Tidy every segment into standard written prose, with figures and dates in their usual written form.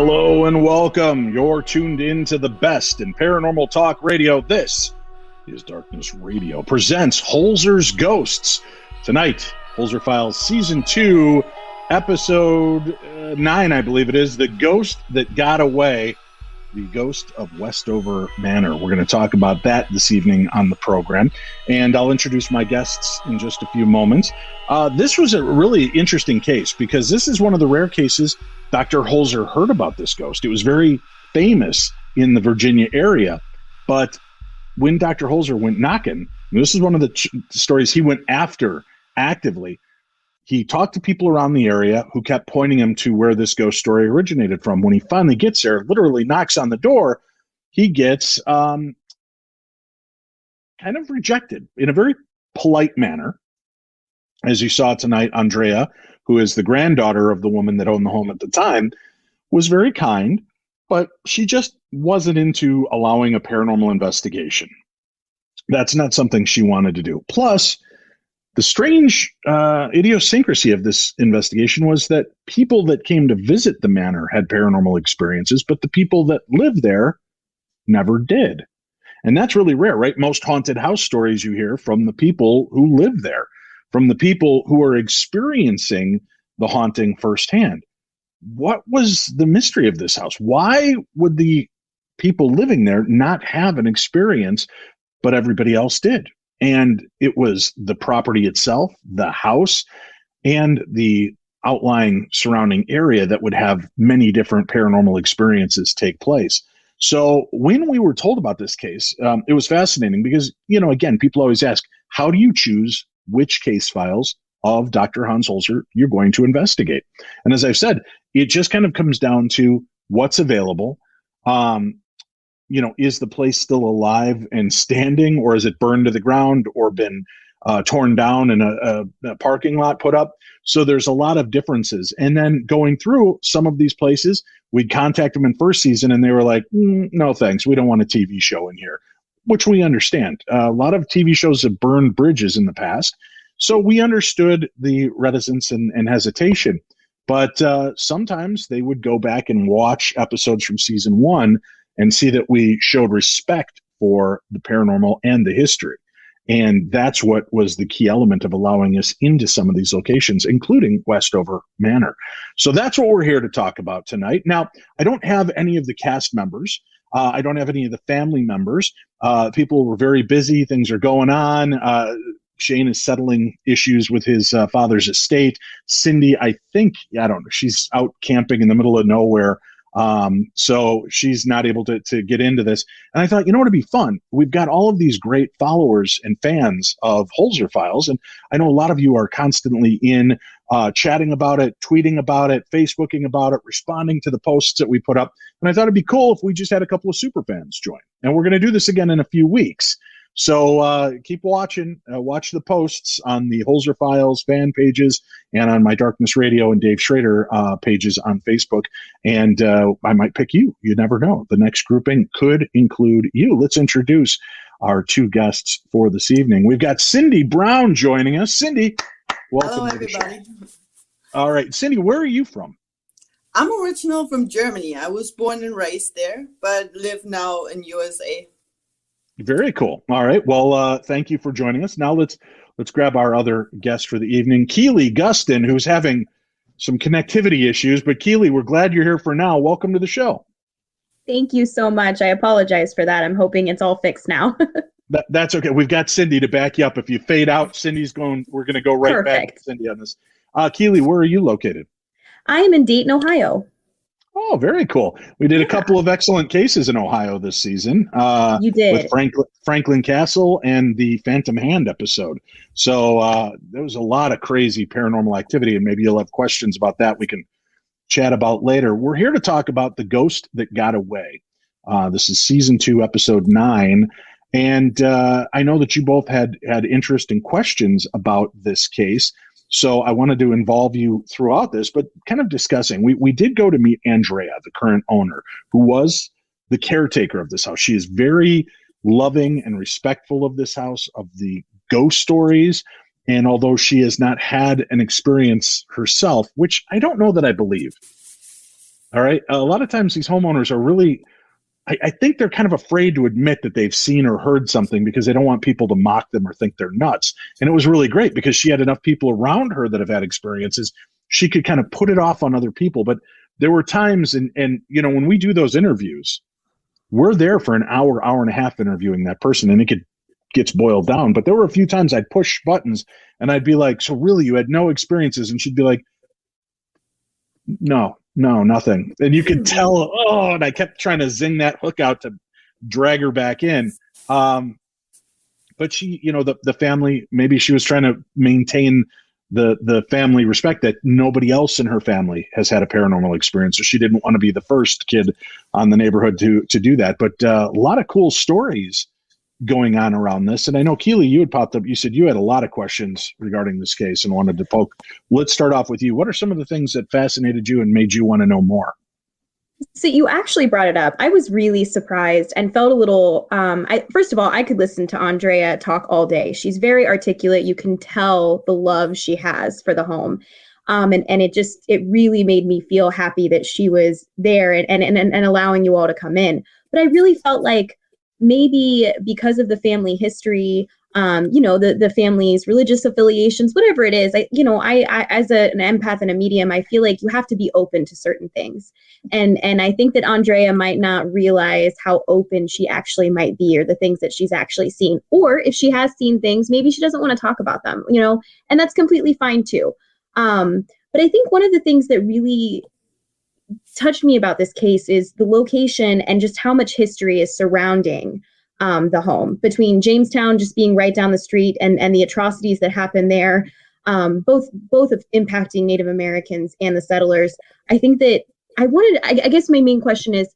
Hello and welcome. You're tuned in to the best in paranormal talk radio. This is Darkness Radio presents Holzer's Ghosts. Tonight, Holzer Files Season 2, Episode 9, I believe it is, The Ghost That Got Away, the Ghost of Westover Manor. We're going to talk about that this evening on the program, and I'll introduce my guests in just a few moments. This was a really interesting case because this is one of the rare cases Dr. Holzer heard about this ghost. It was very famous in the Virginia area, but when Dr. Holzer went knocking, this is one of the stories he went after actively. He talked to people around the area who kept pointing him to where this ghost story originated from. When he finally gets there, literally knocks on the door, he gets kind of rejected in a very polite manner. As you saw tonight, Andrea, who is the granddaughter of the woman that owned the home at the time, was very kind, but she just wasn't into allowing a paranormal investigation. That's not something she wanted to do. Plus, the strange idiosyncrasy of this investigation was that people that came to visit the manor had paranormal experiences, but the people that lived there never did. And that's really rare, right? Most haunted house stories you hear from the people who live there, from the people who are experiencing the haunting firsthand. What was the mystery of this house? Why would the people living there not have an experience, but everybody else did? And it was the property itself, the house, and the outlying surrounding area that would have many different paranormal experiences take place. So when we were told about this case, it was fascinating because, again, people always ask, how do you choose which case files of Dr. Hans Holzer you're going to investigate? And as I've said, it just kind of comes down to what's available. Is the place still alive and standing, or is it burned to the ground or been torn down and a parking lot put up? So there's a lot of differences. And then going through some of these places, we'd contact them in first season and they were like, no, thanks. We don't want a TV show in here, which we understand. A lot of TV shows have burned bridges in the past. So we understood the reticence and hesitation. But sometimes they would go back and watch episodes from season 1 and see that we showed respect for the paranormal and the history. And that's what was the key element of allowing us into some of these locations, including Westover Manor. So that's what we're here to talk about tonight. Now, I don't have any of the cast members. I don't have any of the family members. People were very busy. Things are going on. Shane is settling issues with his father's estate. Sindy, I don't know, she's out camping in the middle of nowhere. So she's not able to get into this. And I thought, it'd be fun. We've got all of these great followers and fans of Holzer Files. And I know a lot of you are constantly in chatting about it, tweeting about it, Facebooking about it, responding to the posts that we put up. And I thought it'd be cool if we just had a couple of super fans join. And we're going to do this again in a few weeks. So keep watching, watch the posts on the Holzer Files fan pages and on my Darkness Radio and Dave Schrader pages on Facebook. And I might pick you. You never know. The next grouping could include you. Let's introduce our two guests for this evening. We've got Sindy Brown joining us. Sindy, welcome. Hello, everybody. All right. Sindy, where are you from? I'm original from Germany. I was born and raised there, but live now in USA. Very cool. All right. Well, thank you for joining us. Now let's grab our other guest for the evening, Keelie Gustin, who's having some connectivity issues. But Keelie, we're glad you're here for now. Welcome to the show. Thank you so much. I apologize for that. I'm hoping it's all fixed now. That's okay. We've got Sindy to back you up. If you fade out, Cindy's going. We're going to go right back to Sindy on this. Keelie, where are you located? I am in Dayton, Ohio. Oh, very cool. We did a couple of excellent cases in Ohio this season. You did. With Franklin Castle and the Phantom Hand episode. So there was a lot of crazy paranormal activity, and maybe you'll have questions about that we can chat about later. We're here to talk about The Ghost That Got Away. This is season 2, episode 9. And I know that you both had interest and questions about this case. So I wanted to involve you throughout this, but kind of discussing. We did go to meet Andrea, the current owner, who was the caretaker of this house. She is very loving and respectful of this house, of the ghost stories. And although she has not had an experience herself, which I don't know that I believe, All right. A lot of times these homeowners are really, I think they're kind of afraid to admit that they've seen or heard something because they don't want people to mock them or think they're nuts. And it was really great because she had enough people around her that have had experiences. She could kind of put it off on other people. But there were times, and when we do those interviews, we're there for an hour, hour and a half interviewing that person, and gets boiled down. But there were a few times I'd push buttons and I'd be like, so really you had no experiences? And she'd be like, no, nothing. And you could tell, and I kept trying to zing that hook out to drag her back in. But she, the family, maybe she was trying to maintain the family respect that nobody else in her family has had a paranormal experience. So she didn't want to be the first kid on the neighborhood to do that. But a lot of cool stories going on around this. And I know, Keelie, you had popped up. You said you had a lot of questions regarding this case and wanted to poke. Let's start off with you. What are some of the things that fascinated you and made you want to know more? So you actually brought it up. I was really surprised and felt a little, first of all, I could listen to Andrea talk all day. She's very articulate. You can tell the love she has for the home. And it really made me feel happy that she was there and allowing you all to come in. But I really felt like maybe because of the family history, the family's religious affiliations, whatever it is, I as an empath and a medium, I feel like you have to be open to certain things. And I think that Andrea might not realize how open she actually might be, or the things that she's actually seen. Or if she has seen things, maybe she doesn't want to talk about them, and that's completely fine too. But I think one of the things that really touched me about this case is the location and just how much history is surrounding the home, between Jamestown just being right down the street and the atrocities that happen there, both of impacting Native Americans and the settlers. I think that I guess my main question is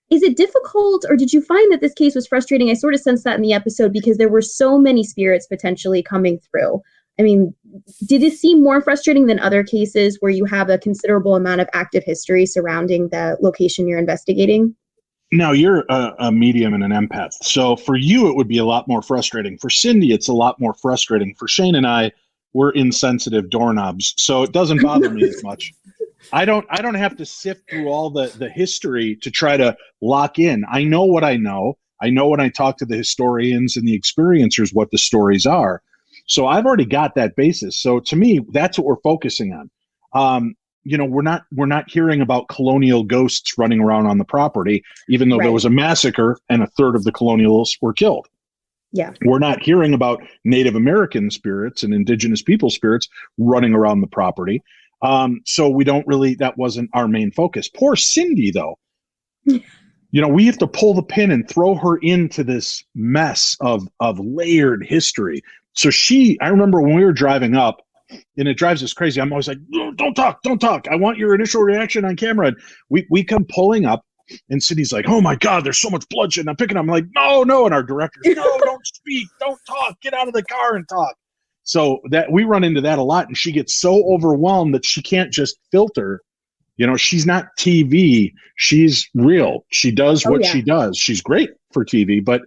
it difficult, or did you find that this case was frustrating? I sort of sensed that in the episode because there were so many spirits potentially coming through. I mean, did it seem more frustrating than other cases where you have a considerable amount of active history surrounding the location you're investigating? Now, you're a medium and an empath. So for you, it would be a lot more frustrating. For Sindy, it's a lot more frustrating. For Shane and I, we're insensitive doorknobs. So it doesn't bother me as much. I don't have to sift through all the history to try to lock in. I know what I know. I know when I talk to the historians and the experiencers what the stories are. So I've already got that basis. So to me, that's what we're focusing on. We're not hearing about colonial ghosts running around on the property, even though there was a massacre and a third of the colonials were killed. Yeah. We're not hearing about Native American spirits and indigenous people spirits running around the property. So we don't really, that wasn't our main focus. Poor Sindy, though. We have to pull the pin and throw her into this mess of layered history. So I remember when we were driving up, and it drives us crazy. I'm always like, don't talk. I want your initial reaction on camera. And we come pulling up, and Cindy's like, oh my God, there's so much bloodshed. And I'm picking up, I'm like, no. And our director's, no, don't speak, don't talk, get out of the car and talk. So that we run into that a lot. And she gets so overwhelmed that she can't just filter. She's not TV. She's real. She does what she does. She's great for TV, but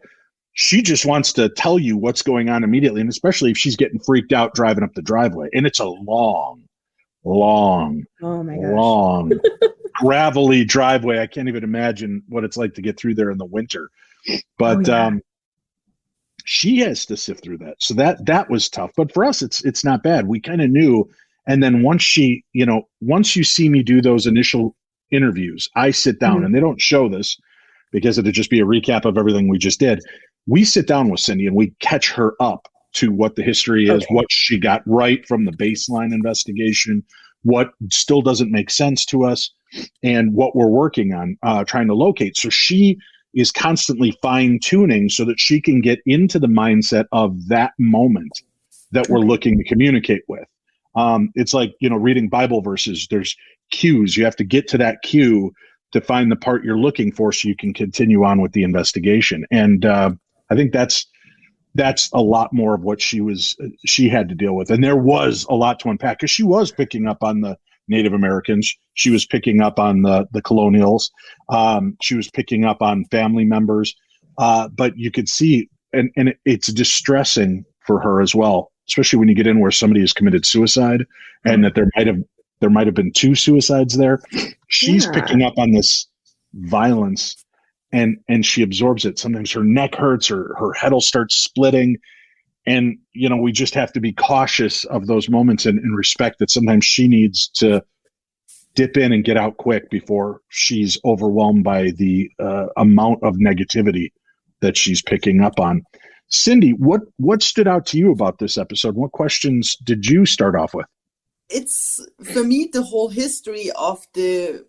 she just wants to tell you what's going on immediately, and especially if she's getting freaked out driving up the driveway. And it's a long, oh my gosh, long, gravelly driveway. I can't even imagine what it's like to get through there in the winter. But she has to sift through that. So that was tough. But for us, it's not bad. We kind of knew. And then once you see me do those initial interviews, I sit down, and they don't show this because it'd just be a recap of everything we just did. We sit down with Sindy and we catch her up to what the history is, what she got right from the baseline investigation, what still doesn't make sense to us, and what we're working on trying to locate. So she is constantly fine-tuning so that she can get into the mindset of that moment that we're looking to communicate with. It's like, reading Bible verses. There's cues. You have to get to that cue to find the part you're looking for so you can continue on with the investigation. And I think that's a lot more of what she had to deal with. And there was a lot to unpack because she was picking up on the Native Americans. She was picking up on the colonials. She was picking up on family members. But you could see, and it's distressing for her as well, especially when you get in where somebody has committed suicide and that there there might have been 2 suicides there. She's picking up on this violence, and she absorbs it. Sometimes her neck hurts, or her head will start splitting. And, we just have to be cautious of those moments and respect that sometimes she needs to dip in and get out quick before she's overwhelmed by the amount of negativity that she's picking up on. Sindy, what stood out to you about this episode? What questions did you start off with? It's, for me, the whole history of the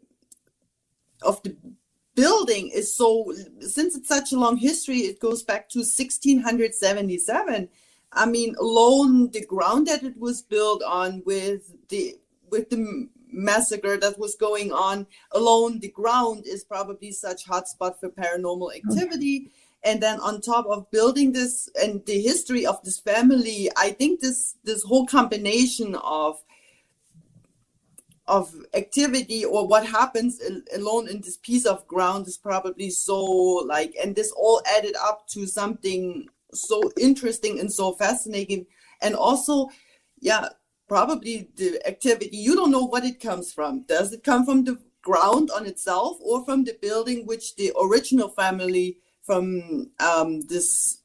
building is so, since it's such a long history, it goes back to 1677. I mean, alone the ground that it was built on with the massacre that was going on, alone the ground is probably such hotspot for paranormal activity. And then on top of building this and the history of this family, I think this whole combination of activity, or what happens alone in this piece of ground, is probably so and this all added up to something so interesting and so fascinating. And also, probably the activity, you don't know what it comes from. Does it come from the ground on itself, or from the building which the original family from this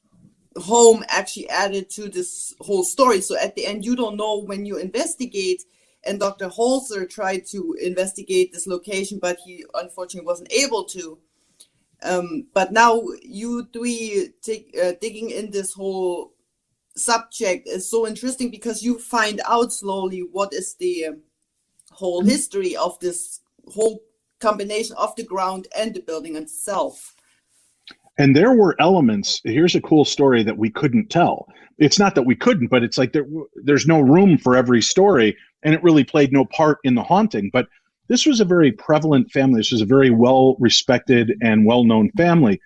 home actually added to this whole story? So at the end, you don't know when you investigate. And Dr. Holzer tried to investigate this location, but he unfortunately wasn't able to. But now you three digging in this whole subject is so interesting, because you find out slowly what is the whole history of this whole combination of the ground and the building itself. And there were elements. Here's a cool story that we couldn't tell. It's not that we couldn't, but it's like there's no room for every story, and it really played no part in the haunting. But this was a very prevalent family. This was a very well-respected and well-known family.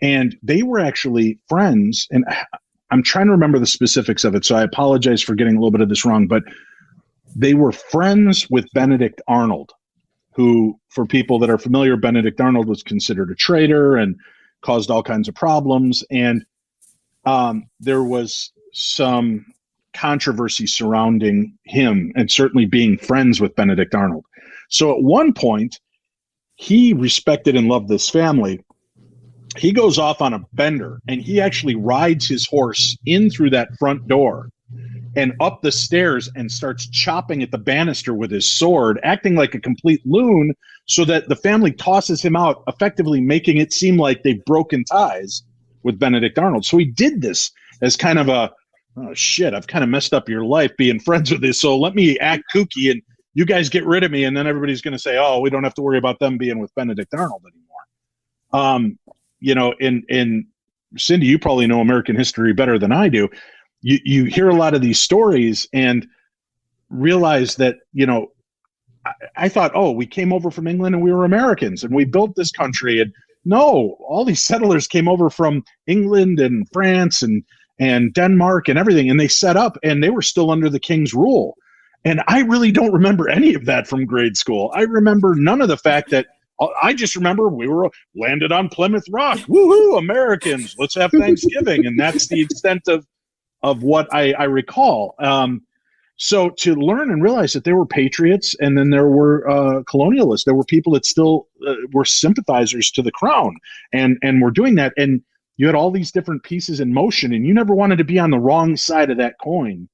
And they were actually friends. And I'm trying to remember the specifics of it, so I apologize for getting a little bit of this wrong. But they were friends with Benedict Arnold, who, for people that are familiar, Benedict Arnold was considered a traitor and caused all kinds of problems. And there was some controversy surrounding him, and certainly being friends with Benedict Arnold. So at one point, he respected and loved this family. He goes off on a bender, and he actually rides his horse in through that front door and up the stairs and starts chopping at the banister with his sword, acting like a complete loon, so that the family tosses him out, effectively making it seem like they've broken ties with Benedict Arnold. So he did this as kind of a, oh shit, I've kind of messed up your life being friends with this, so let me act kooky and you guys get rid of me, and then everybody's going to say, oh, we don't have to worry about them being with Benedict Arnold anymore. In Sindy, you probably know American history better than I do. You hear a lot of these stories and realize that, I thought, oh, we came over from England and we were Americans and we built this country. And no, all these settlers came over from England and France and Denmark and everything, and they set up, and they were still under the king's rule. And I really don't remember any of that from grade school. I remember none of the fact that, I just remember we were landed on Plymouth Rock. Woohoo, Americans, let's have Thanksgiving. And that's the extent of what I recall. So to learn and realize that there were patriots, and then there were colonialists. There were people that still were sympathizers to the crown and were doing that. And you had all these different pieces in motion, and you never wanted to be on the wrong side of that coin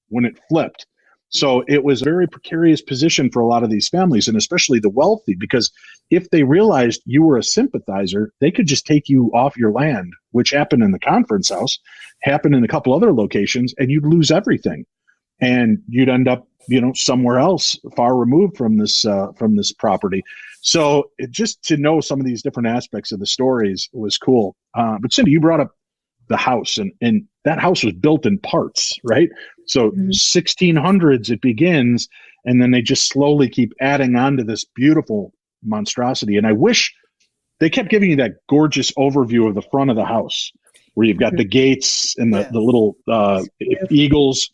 when it flipped. So it was a very precarious position for a lot of these families, and especially the wealthy, because if they realized you were a sympathizer, they could just take you off your land, which happened in the conference house, happened in a couple other locations, and you'd lose everything. And you'd end up, somewhere else far removed from this property. So just to know some of these different aspects of the stories was cool. But Sindy, you brought up the house, and that house was built in parts, right? So 1600s it begins, and then they just slowly keep adding on to this beautiful monstrosity. And I wish they kept giving you that gorgeous overview of the front of the house, where you've got the gates and the little eagles.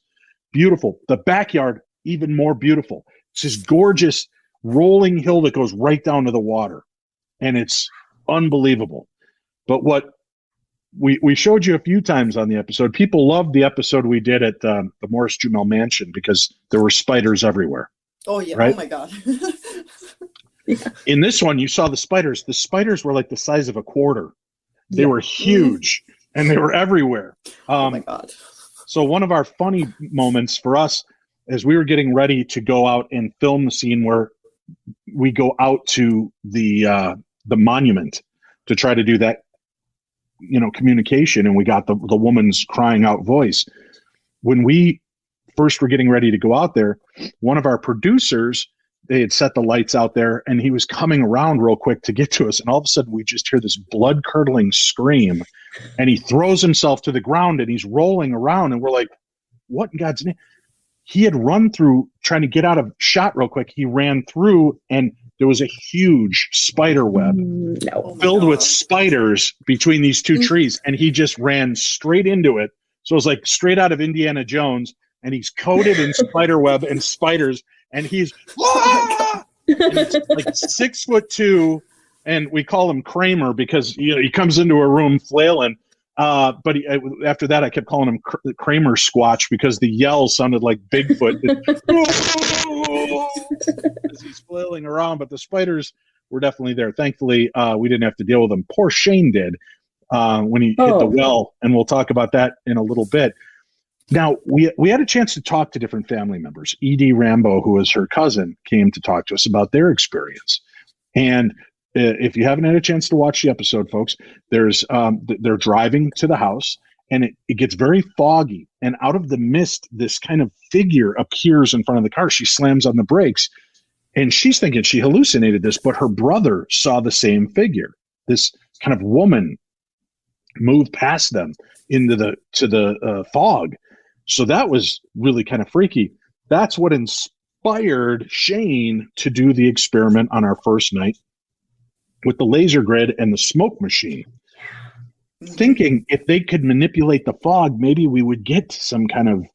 Beautiful. The backyard, even more beautiful. It's this gorgeous rolling hill that goes right down to the water, and it's unbelievable. But what we showed you a few times on the episode, people loved the episode we did at the Morris Jumel Mansion because there were spiders everywhere. Oh yeah. Right? Oh my God. Yeah. In this one, you saw the spiders. The spiders were like the size of a quarter. They Yeah. were huge, and they were everywhere. Oh my God. So one of our funny moments for us, as we were getting ready to go out and film the scene where we go out to the monument to try to do that, communication, and we got the woman's crying out voice. When we first were getting ready to go out there, one of our producers, they had set the lights out there, and he was coming around real quick to get to us, and all of a sudden we just hear this blood-curdling scream, and he throws himself to the ground, and he's rolling around, and we're like, what in God's name? He had run through, trying to get out of shot real quick. He ran through, and there was a huge spider web filled with spiders between these two trees, and he just ran straight into it. So it was like straight out of Indiana Jones, and he's coated in spider web and spiders, and he's and it's like 6'2", and we call him Kramer because he comes into a room flailing. But after that, I kept calling him Kramer Squatch because the yell sounded like Bigfoot as he's flailing around. But the spiders were definitely there. Thankfully, we didn't have to deal with them. Poor Shane did when he hit the well, and we'll talk about that in a little bit. Now, we had a chance to talk to different family members. Edie Rambo, who is her cousin, came to talk to us about their experience. And if you haven't had a chance to watch the episode, folks, there's they're driving to the house, and it gets very foggy. And out of the mist, this kind of figure appears in front of the car. She slams on the brakes, and she's thinking she hallucinated this, but her brother saw the same figure. This kind of woman moved past them into the fog. So that was really kind of freaky. That's what inspired Shane to do the experiment on our first night with the laser grid and the smoke machine, thinking if they could manipulate the fog, maybe we would get some kind of,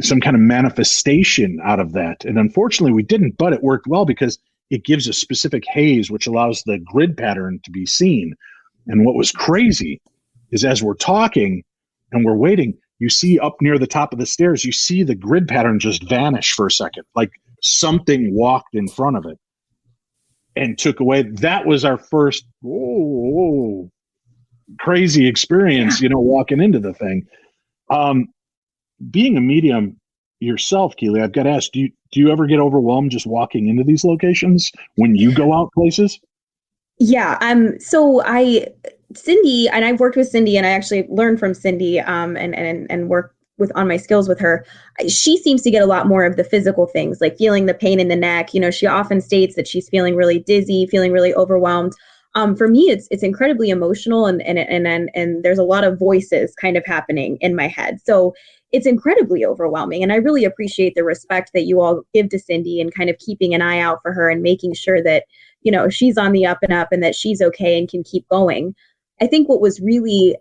some kind of manifestation out of that. And unfortunately we didn't, but it worked well because it gives a specific haze, which allows the grid pattern to be seen. And what was crazy is as we're talking and we're waiting, you see up near the top of the stairs, you see the grid pattern just vanish for a second, like something walked in front of it and took away. That was our first crazy experience, walking into the thing. Being a medium yourself, Keelie, I've got to ask, do you ever get overwhelmed just walking into these locations when you go out places? Yeah. Sindy, and I've worked with Sindy, and I actually learned from Sindy and work on my skills with her. She seems to get a lot more of the physical things, like feeling the pain in the neck. She often states that she's feeling really dizzy, feeling really overwhelmed. For me, it's incredibly emotional, and there's a lot of voices kind of happening in my head. So it's incredibly overwhelming. And I really appreciate the respect that you all give to Sindy and kind of keeping an eye out for her and making sure that, she's on the up and up and that she's okay and can keep going. I think what was really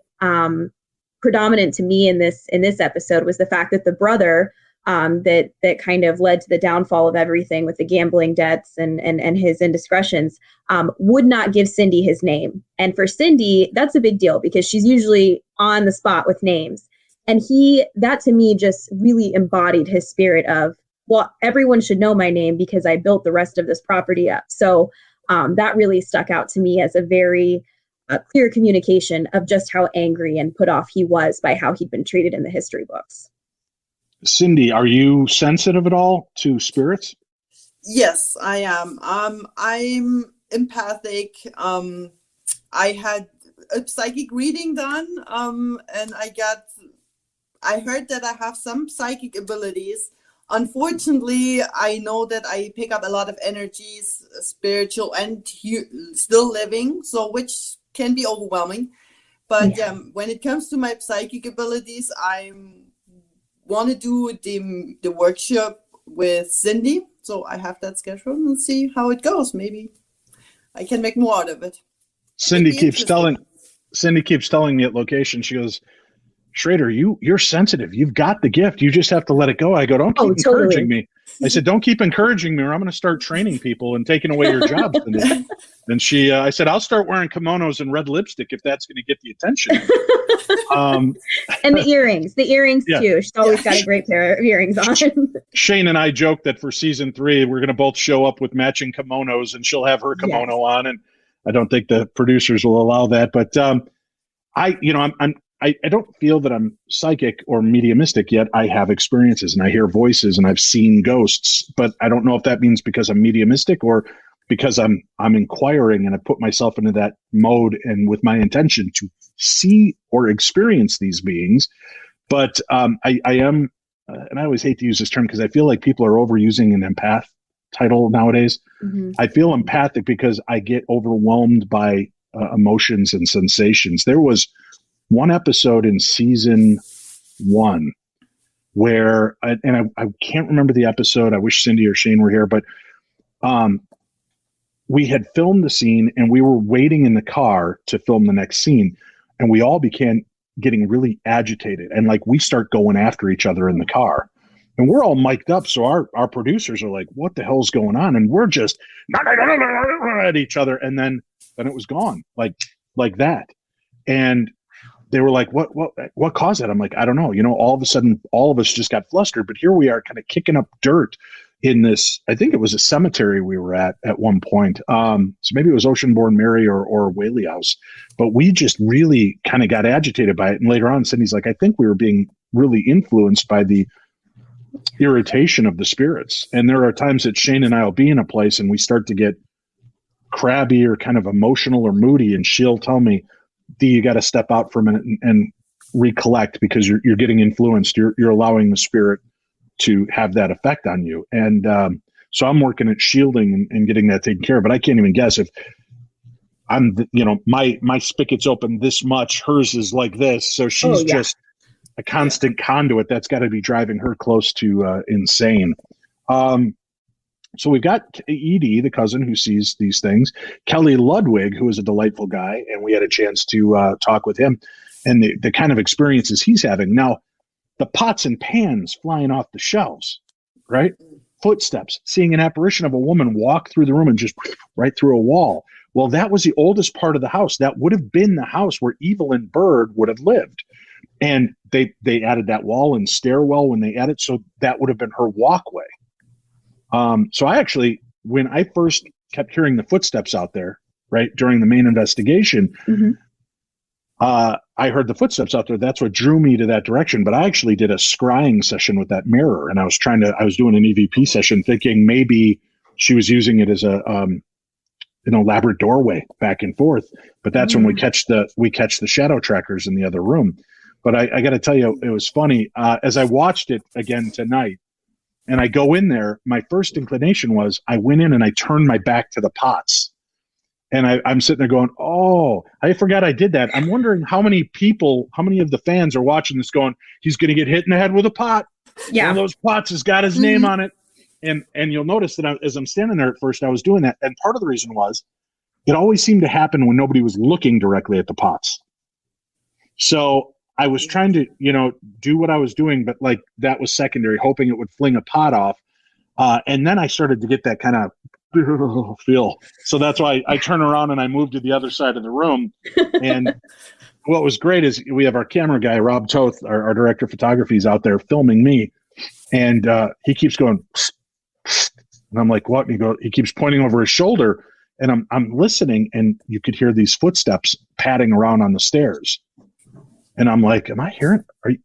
predominant to me in this episode was the fact that the brother that kind of led to the downfall of everything with the gambling debts and his indiscretions would not give Sindy his name. And for Sindy, that's a big deal because she's usually on the spot with names. And that to me just really embodied his spirit of, well, everyone should know my name because I built the rest of this property up. So that really stuck out to me as a very clear communication of just how angry and put off he was by how he'd been treated in the history books. Cindy, are you sensitive at all to spirits? Yes, I am. I'm empathic. I had a psychic reading done, and I heard that I have some psychic abilities. Unfortunately, I know that I pick up a lot of energies, spiritual and still living, so which can be overwhelming. But when it comes to my psychic abilities, I want to do the workshop with Sindy. So I have that scheduled and see how it goes. Maybe I can make more out of it. Cindy keeps telling me at location, she goes, Schrader, you're sensitive. You've got the gift. You just have to let it go. I go, don't keep encouraging me. I said, don't keep encouraging me or I'm going to start training people and taking away your jobs. And I said, I'll start wearing kimonos and red lipstick if that's going to get the attention. And the earrings too. She's always got a great pair of earrings on. Shane and I joked that for season 3, we're going to both show up with matching kimonos and she'll have her kimono on. And I don't think the producers will allow that, but I don't feel that I'm psychic or mediumistic yet. I have experiences and I hear voices and I've seen ghosts, but I don't know if that means because I'm mediumistic or because I'm inquiring and I put myself into that mode and with my intention to see or experience these beings. But I am, and I always hate to use this term because I feel like people are overusing an empath title nowadays. Mm-hmm. I feel empathic because I get overwhelmed by emotions and sensations. There was one episode in season 1 where, I can't remember the episode. I wish Sindy or Shane were here, but we had filmed the scene and we were waiting in the car to film the next scene. And we all began getting really agitated. And like, we start going after each other in the car. And we're all mic'd up. So our producers are like, what the hell's going on? And we're just at each other. And then it was gone like that. And they were like, what caused that? I'm like, I don't know. All of a sudden, all of us just got flustered. But here we are kind of kicking up dirt in this, I think it was a cemetery we were at one point. So maybe it was Oceanborn Mary or Whaley House. But we just really kind of got agitated by it. And later on, Cindy's like, I think we were being really influenced by the irritation of the spirits. And there are times that Shane and I will be in a place and we start to get crabby or kind of emotional or moody. And she'll tell me, D, you got to step out for a minute and recollect because you're getting influenced. You're allowing the spirit to have that effect on you. And so I'm working at shielding and getting that taken care of. But I can't even guess if I'm, my spigot's open this much, hers is like this. So she's just a constant conduit. That's got to be driving her close to insane. So we've got Edie, the cousin who sees these things, Kelly Ludwig, who is a delightful guy, and we had a chance to talk with him and the kind of experiences he's having. Now, the pots and pans flying off the shelves, right? Footsteps, seeing an apparition of a woman walk through the room and just right through a wall. Well, that was the oldest part of the house. That would have been the house where Evelyn Byrd would have lived. And they added that wall and stairwell when they added, so that would have been her walkway. So I actually, when I first kept hearing the footsteps out there, right, during the main investigation, mm-hmm. I heard the footsteps out there. That's what drew me to that direction. But I actually did a scrying session with that mirror, and I was doing an EVP session thinking maybe she was using it as a, elaborate doorway back and forth. But that's when we catch the shadow trackers in the other room. But I got to tell you, it was funny. As I watched it again tonight, and I go in there, my first inclination was I went in and I turned my back to the pots. And I'm sitting there going, oh, I forgot I did that. I'm wondering how many of the fans are watching this going, he's going to get hit in the head with a pot. Yeah. One of those pots has got his name on it. And you'll notice that as I'm standing there at first, I was doing that. And part of the reason was it always seemed to happen when nobody was looking directly at the pots. So I was trying to, do what I was doing, but like that was secondary, hoping it would fling a pot off. And then I started to get that kind of feel. So that's why I turn around and I move to the other side of the room. And what was great is we have our camera guy, Rob Toth, our director of photography, is out there filming me. And he keeps going, psst, psst. And I'm like, what? And he keeps pointing over his shoulder. And I'm listening, and you could hear these footsteps padding around on the stairs. And I'm like, am I hearing,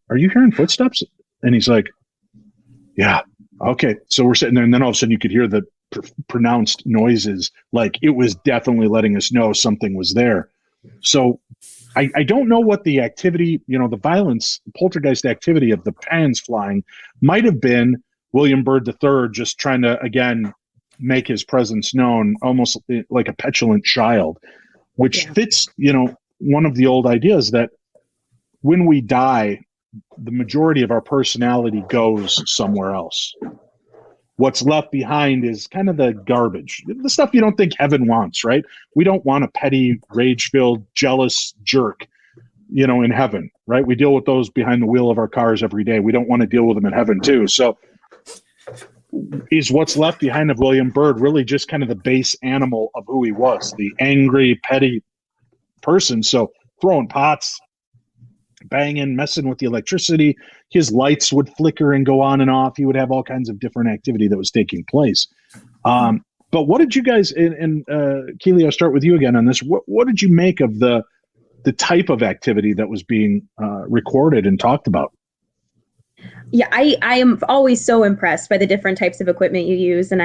are you hearing footsteps? And he's like, yeah. Okay. So we're sitting there, and then all of a sudden you could hear the pronounced noises. Like it was definitely letting us know something was there. So I don't know what the activity, the violence, poltergeist activity of the pans flying might have been William Byrd III just trying to, again, make his presence known, almost like a petulant child, which fits, one of the old ideas that when we die, the majority of our personality goes somewhere else. What's left behind is kind of the garbage, the stuff you don't think heaven wants, right? We don't want a petty, rage-filled, jealous jerk, in heaven, right? We deal with those behind the wheel of our cars every day. We don't want to deal with them in heaven too. So is what's left behind of William Byrd really just kind of the base animal of who he was, the angry, petty person. So throwing pots, banging, messing with the electricity, his lights would flicker and go on and off. He would have all kinds of different activity that was taking place. But what did you guys, and Keelie, I'll start with you again on this. What did you make of the type of activity that was being recorded and talked about? Yeah, I am always so impressed by the different types of equipment you use, and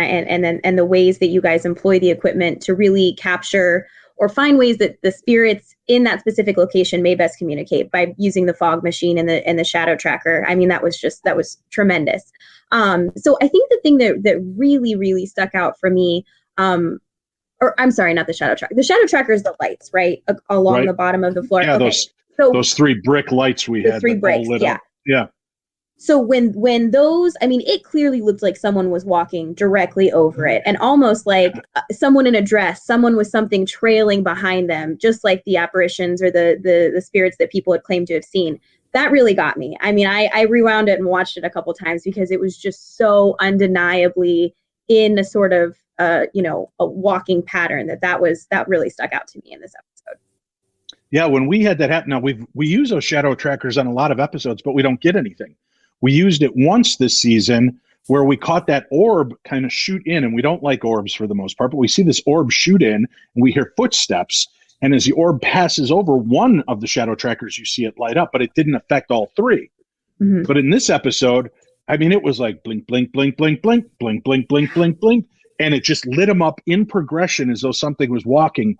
the ways that you guys employ the equipment to really capture or find ways that the spirits in that specific location may best communicate by using the fog machine and the shadow tracker. I mean, that was tremendous. So I think the thing that really, really stuck out for me, or I'm sorry, not the shadow tracker. The shadow tracker is the lights, right, along the bottom of the floor. Yeah, okay. those 3 brick lights we had. 3 bricks, yeah. Yeah. So when those, I mean, it clearly looked like someone was walking directly over it, and almost like someone in a dress, someone with something trailing behind them, just like the apparitions or the spirits that people had claimed to have seen. That really got me. I mean, I rewound it and watched it a couple times because it was just so undeniably in a sort of a walking pattern that really stuck out to me in this episode. Yeah, when we had that happen, now we use those shadow trackers on a lot of episodes, but we don't get anything. We used it once this season where we caught that orb kind of shoot in, and we don't like orbs for the most part, but we see this orb shoot in, and we hear footsteps. And as the orb passes over one of the shadow trackers, you see it light up, but it didn't affect all 3. Mm-hmm. But in this episode, I mean, it was like blink, blink, blink, blink, blink, blink, blink, blink, blink, blink, and it just lit them up in progression as though something was walking.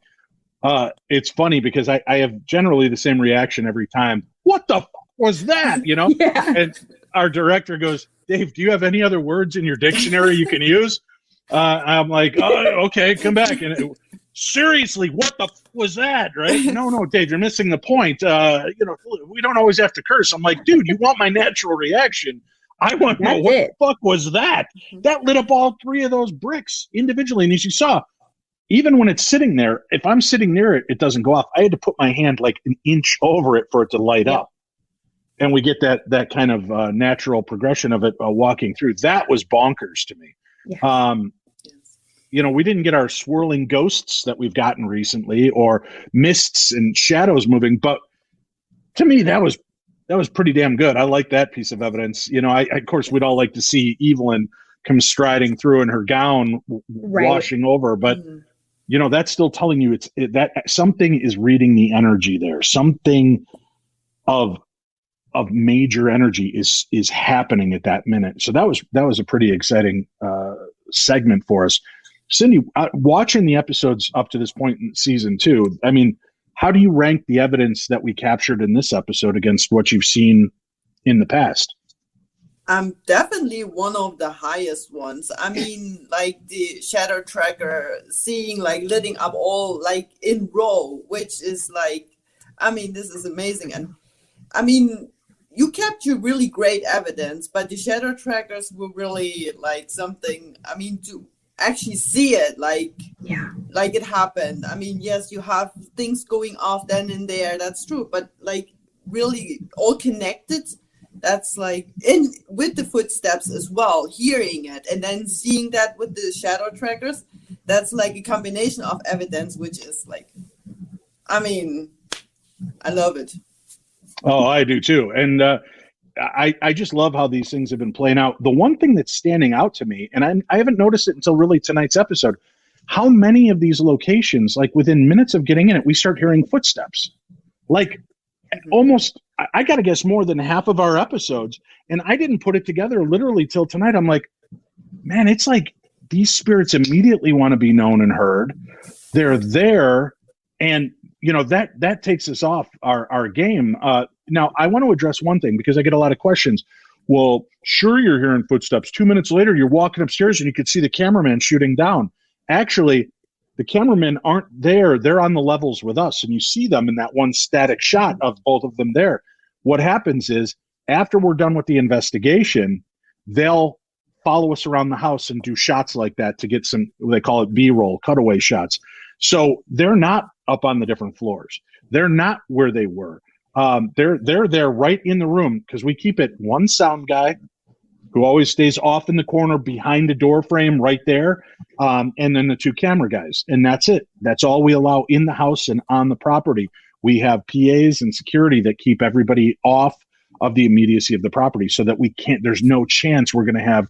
It's funny because I have generally the same reaction every time. What the was that? Yeah. And our director goes, Dave, do you have any other words in your dictionary you can use? I'm like, oh, okay, come back. And seriously, what the was that? Right? No, Dave, you're missing the point. We don't always have to curse. I'm like, dude, you want my natural reaction. I want to know what the fuck was that? That lit up all 3 of those bricks individually. And as you saw, even when it's sitting there, if I'm sitting near it, it doesn't go off. I had to put my hand like an inch over it for it to light up. And we get that kind of natural progression of it walking through. That was bonkers to me. Yeah. We didn't get our swirling ghosts that we've gotten recently, or mists and shadows moving. But to me, that was pretty damn good. I like that piece of evidence. Of course, we'd all like to see Evelyn come striding through in her gown, washing over. But that's still telling you that something is reading the energy there. Something of major energy is happening at that minute. So that was a pretty exciting segment for us. Sindy, watching the episodes up to this point in season 2, I mean, how do you rank the evidence that we captured in this episode against what you've seen in the past? Definitely one of the highest ones. I mean, like the shadow tracker seeing like lighting up all like in row, which is like, I mean, this is amazing. And I mean, you capture really great evidence, but the shadow trackers were really like something, I mean, to actually see it like it happened. I mean, yes, you have things going off then and there, that's true, but like really all connected. That's like in with the footsteps as well, hearing it and then seeing that with the shadow trackers. That's like a combination of evidence, which is like, I mean, I love it. Oh, I do too. And I just love how these things have been playing out. The one thing that's standing out to me, and I haven't noticed it until really tonight's episode, how many of these locations, like within minutes of getting in it, we start hearing footsteps. Like almost, I got to guess more than half of our episodes. And I didn't put it together literally till tonight. I'm like, man, it's like these spirits immediately want to be known and heard. They're there. And that takes us off our game. Now, I want to address one thing because I get a lot of questions. Well, sure, you're hearing footsteps. 2 minutes later, you're walking upstairs and you could see the cameraman shooting down. Actually, the cameramen aren't there. They're on the levels with us, and you see them in that one static shot of both of them there. What happens is after we're done with the investigation, they'll follow us around the house and do shots like that to get some, they call it B-roll, cutaway shots. So they're not up on the different floors. They're not where they were. They're there right in the room because we keep it one sound guy, who always stays off in the corner behind a door frame right there, and then the 2 camera guys. And that's it. That's all we allow in the house and on the property. We have PAs and security that keep everybody off of the immediacy of the property so that there's no chance we're going to have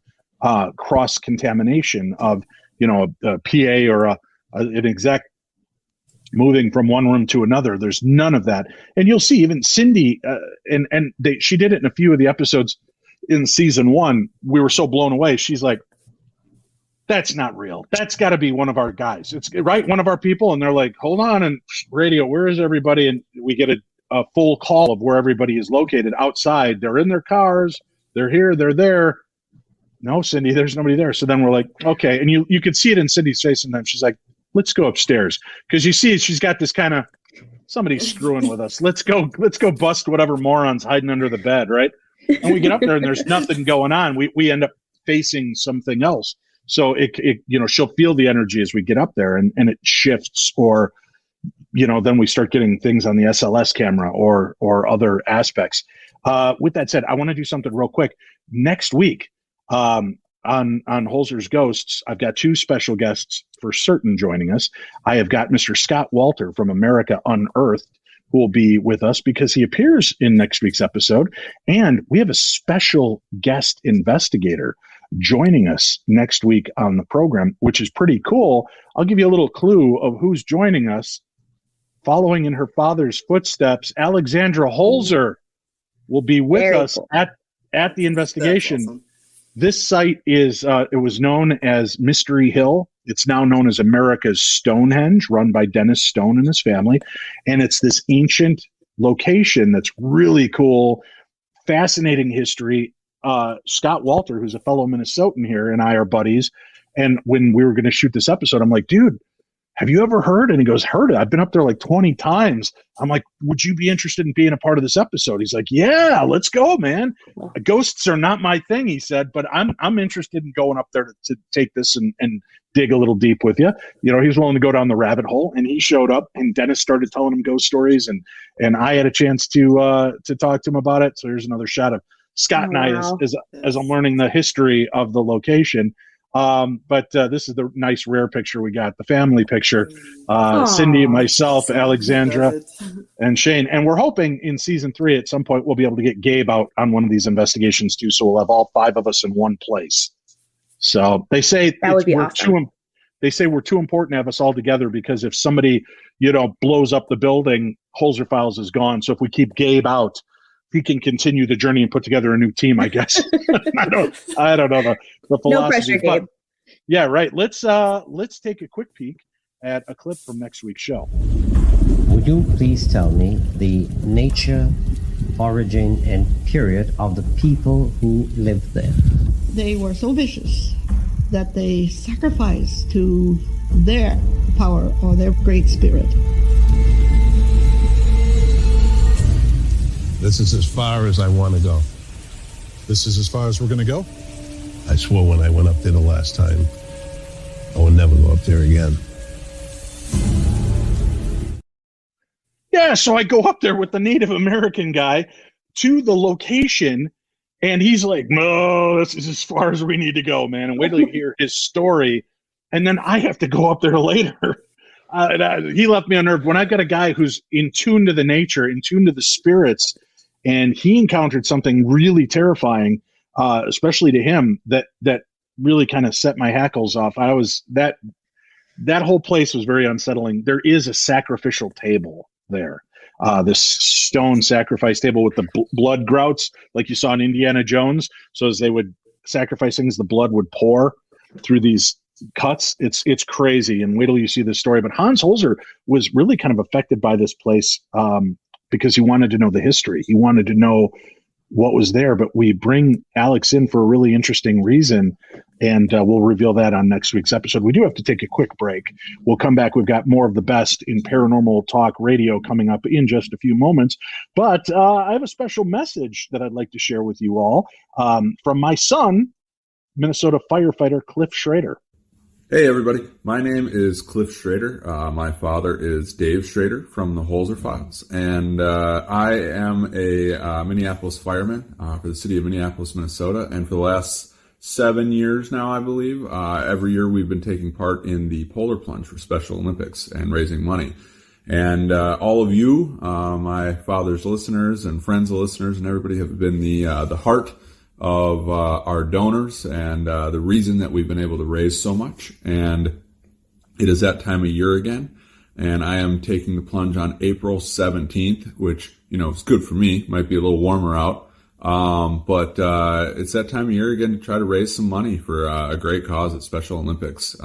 cross-contamination of, a PA or an exec moving from one room to another. There's none of that. And you'll see even Sindy, she did it in a few of the episodes in season 1. We were so blown away. She's like, that's not real. That's got to be one of our guys. It's right, one of our people. And they're like, hold on, and radio, where is everybody? And we get a full call of where everybody is located outside. They're in their cars. They're here. They're there. No, Sindy, there's nobody there. So then we're like, okay. And you could see it in Cindy's face sometimes. She's like, let's go upstairs. Because you see, she's got this kind of, somebody's screwing with us. Let's go bust whatever morons hiding under the bed, right? And we get up there and there's nothing going on. We end up facing something else. So it she'll feel the energy as we get up there and it shifts, or, then we start getting things on the SLS camera or other aspects. With that said, I want to do something real quick. Next week, on Holzer's Ghosts, I've got 2 special guests for certain joining us. I have got Mr. Scott Walter from America Unearthed, who will be with us because he appears in next week's episode. And we have a special guest investigator joining us next week on the program, which is pretty cool. I'll give you a little clue of who's joining us. Following in her father's footsteps, Alexandra Holzer will be with us cool. at the investigation. Awesome. This site is, it was known as Mystery Hill. It's now known as America's Stonehenge, run by Dennis Stone and his family. And it's this ancient location that's really cool, fascinating history. Scott Walter, who's a fellow Minnesotan here, and I are buddies. And when we were going to shoot this episode, I'm like, dude, have you ever heard? And he goes, heard it. I've been up there like 20 times. I'm like, would you be interested in being a part of this episode? He's like, yeah, let's go, man. Ghosts are not my thing, he said, but I'm interested in going up there to take this and dig a little deep with you. He was willing to go down the rabbit hole, and he showed up, and Dennis started telling him ghost stories, and I had a chance to talk to him about it. So here's another shot of Scott and I as I'm learning the history of the location. But this is the nice rare picture we got, the family picture. Sindy, myself, Alexandra, and Shane. And we're hoping in season 3 at some point we'll be able to get Gabe out on one of these investigations too, so we'll have all 5 of us in one place. So they say that would be awesome. They say we're too important to have us all together, because if somebody blows up the building, Holzer Files is gone. So if we keep Gabe out, he can continue the journey and put together a new team, I guess. I don't know the philosophy. No pressure, Gabe. Yeah, right. Let's take a quick peek at a clip from next week's show. Would you please tell me the nature, origin, and period of the people who lived there? They were so vicious that they sacrificed to their power or their great spirit. This is as far as I want to go. This is as far as we're going to go? I swore when I went up there the last time, I would never go up there again. Yeah, so I go up there with the Native American guy to the location, and he's like, no, this is as far as we need to go, man. And wait till you hear his story. And then I have to go up there later. He left me unnerved. When I've got a guy who's in tune to the nature, in tune to the spirits, and he encountered something really terrifying, especially to him, that really kind of set my hackles off. That whole place was very unsettling. There is a sacrificial table there, this stone sacrifice table with the blood grouts, like you saw in Indiana Jones. So as they would sacrifice things, the blood would pour through these cuts. It's crazy. And wait till you see this story. But Hans Holzer was really kind of affected by this place because he wanted to know the history. He wanted to know what was there. But we bring Alex in for a really interesting reason, and we'll reveal that on next week's episode. We do have to take a quick break. We'll come back. We've got more of the best in paranormal talk radio coming up in just a few moments. But I have a special message that I'd like to share with you all from my son, Minnesota firefighter Cliff Schrader. Hey everybody, my name is Cliff Schrader. My father is Dave Schrader from the Holzer Files, and I am a Minneapolis fireman for the city of Minneapolis, Minnesota, and for the last 7 years now, I believe, every year we've been taking part in the polar plunge for Special Olympics and raising money. And all of you, my father's listeners and friends of listeners and everybody have been the heart of our donors and the reason that we've been able to raise so much. And it is that time of year again. And I am taking the plunge on April 17th, which, is good for me. Might be a little warmer out. But it's that time of year again to try to raise some money for a great cause at Special Olympics.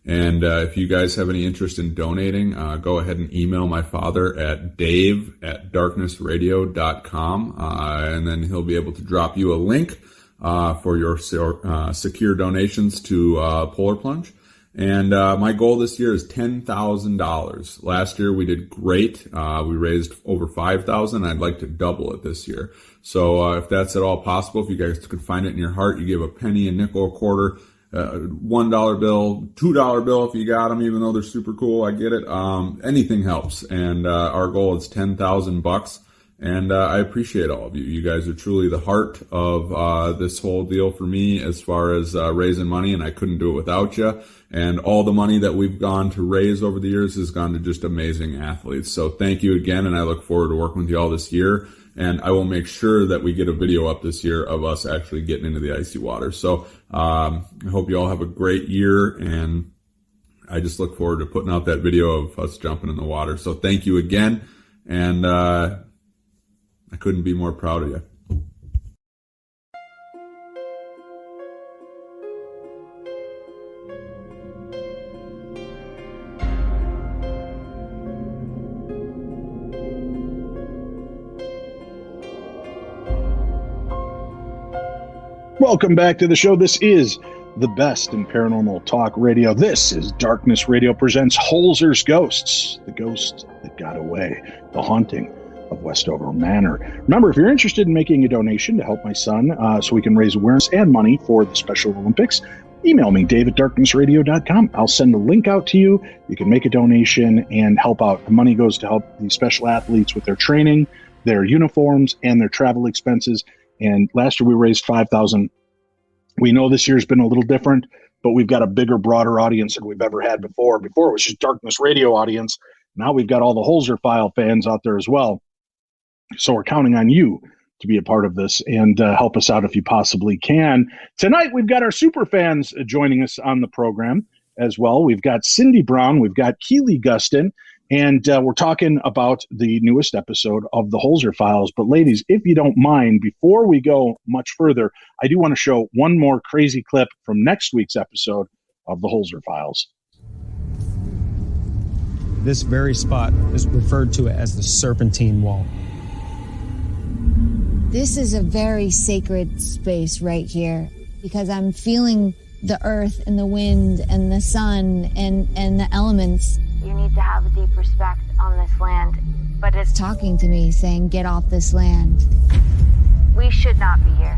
And if you guys have any interest in donating, go ahead and email my father at dave@darknessradio.com, and then he'll be able to drop you a link for your secure donations to Polar Plunge. And my goal this year is $10,000. Last year we did great. We raised over $5,000. I'd like to double it this year. So if that's at all possible, if you guys could find it in your heart, you give a penny, a nickel, a quarter, $1 bill, $2 bill if you got them, even though they're super cool. I get it. Anything helps. And our goal is $10,000. And I appreciate all of you. You guys are truly the heart of this whole deal for me as far as raising money, and I couldn't do it without you. And all the money that we've gone to raise over the years has gone to just amazing athletes. So thank you again, and I look forward to working with you all this year. And I will make sure that we get a video up this year of us actually getting into the icy water. So I hope you all have a great year, and I just look forward to putting out that video of us jumping in the water. So thank you again, and I couldn't be more proud of you. Welcome back to the show. This is the best in paranormal talk radio. This is Darkness Radio presents Holzer's Ghosts, the ghost that got away, the haunting of Westover Manor. Remember, if you're interested in making a donation to help my son so we can raise awareness and money for the Special Olympics, email me, dave@darknessradio.com. I'll send a link out to you. You can make a donation and help out. The money goes to help these special athletes with their training, their uniforms, and their travel expenses. And last year we raised $5,000. We know this year's been a little different, but we've got a bigger, broader audience than we've ever had before. Before it was just Darkness Radio audience. Now we've got all the Holzer File fans out there as well. So we're counting on you to be a part of this and help us out if you possibly can. Tonight we've got our super fans joining us on the program as well. We've got Sindy Brown, we've got Keelie Gustin, and we're talking about the newest episode of the Holzer Files. But ladies, if you don't mind, before we go much further, I do want to show one more crazy clip from next week's episode of the Holzer Files. This very spot is referred to as the Serpentine Wall. This is a very sacred space right here because I'm feeling the earth and the wind and the sun and the elements. You need to have a deep respect on this land. But it's talking to me saying, get off this land. We should not be here.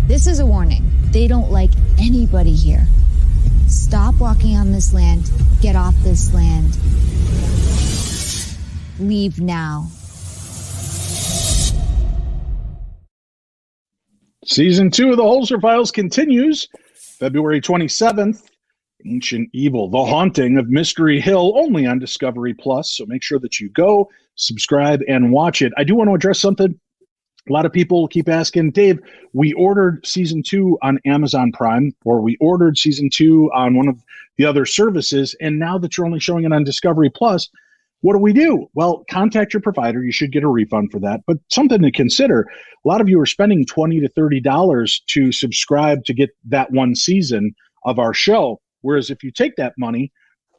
This is a warning. They don't like anybody here. Stop walking on this land. Get off this land. Leave now. Season 2 of the Holzer Files continues February 27th. Ancient Evil, The Haunting of Mystery Hill, only on Discovery Plus. So make sure that you go, subscribe, and watch it. I do want to address something. A lot of people keep asking, Dave, we ordered season 2 on Amazon Prime, or we ordered season 2 on one of the other services, and now that you're only showing it on Discovery Plus, what do we do? Well, contact your provider. You should get a refund for that. But something to consider, a lot of you are spending $20 to $30 to subscribe to get that one season of our show. Whereas if you take that money,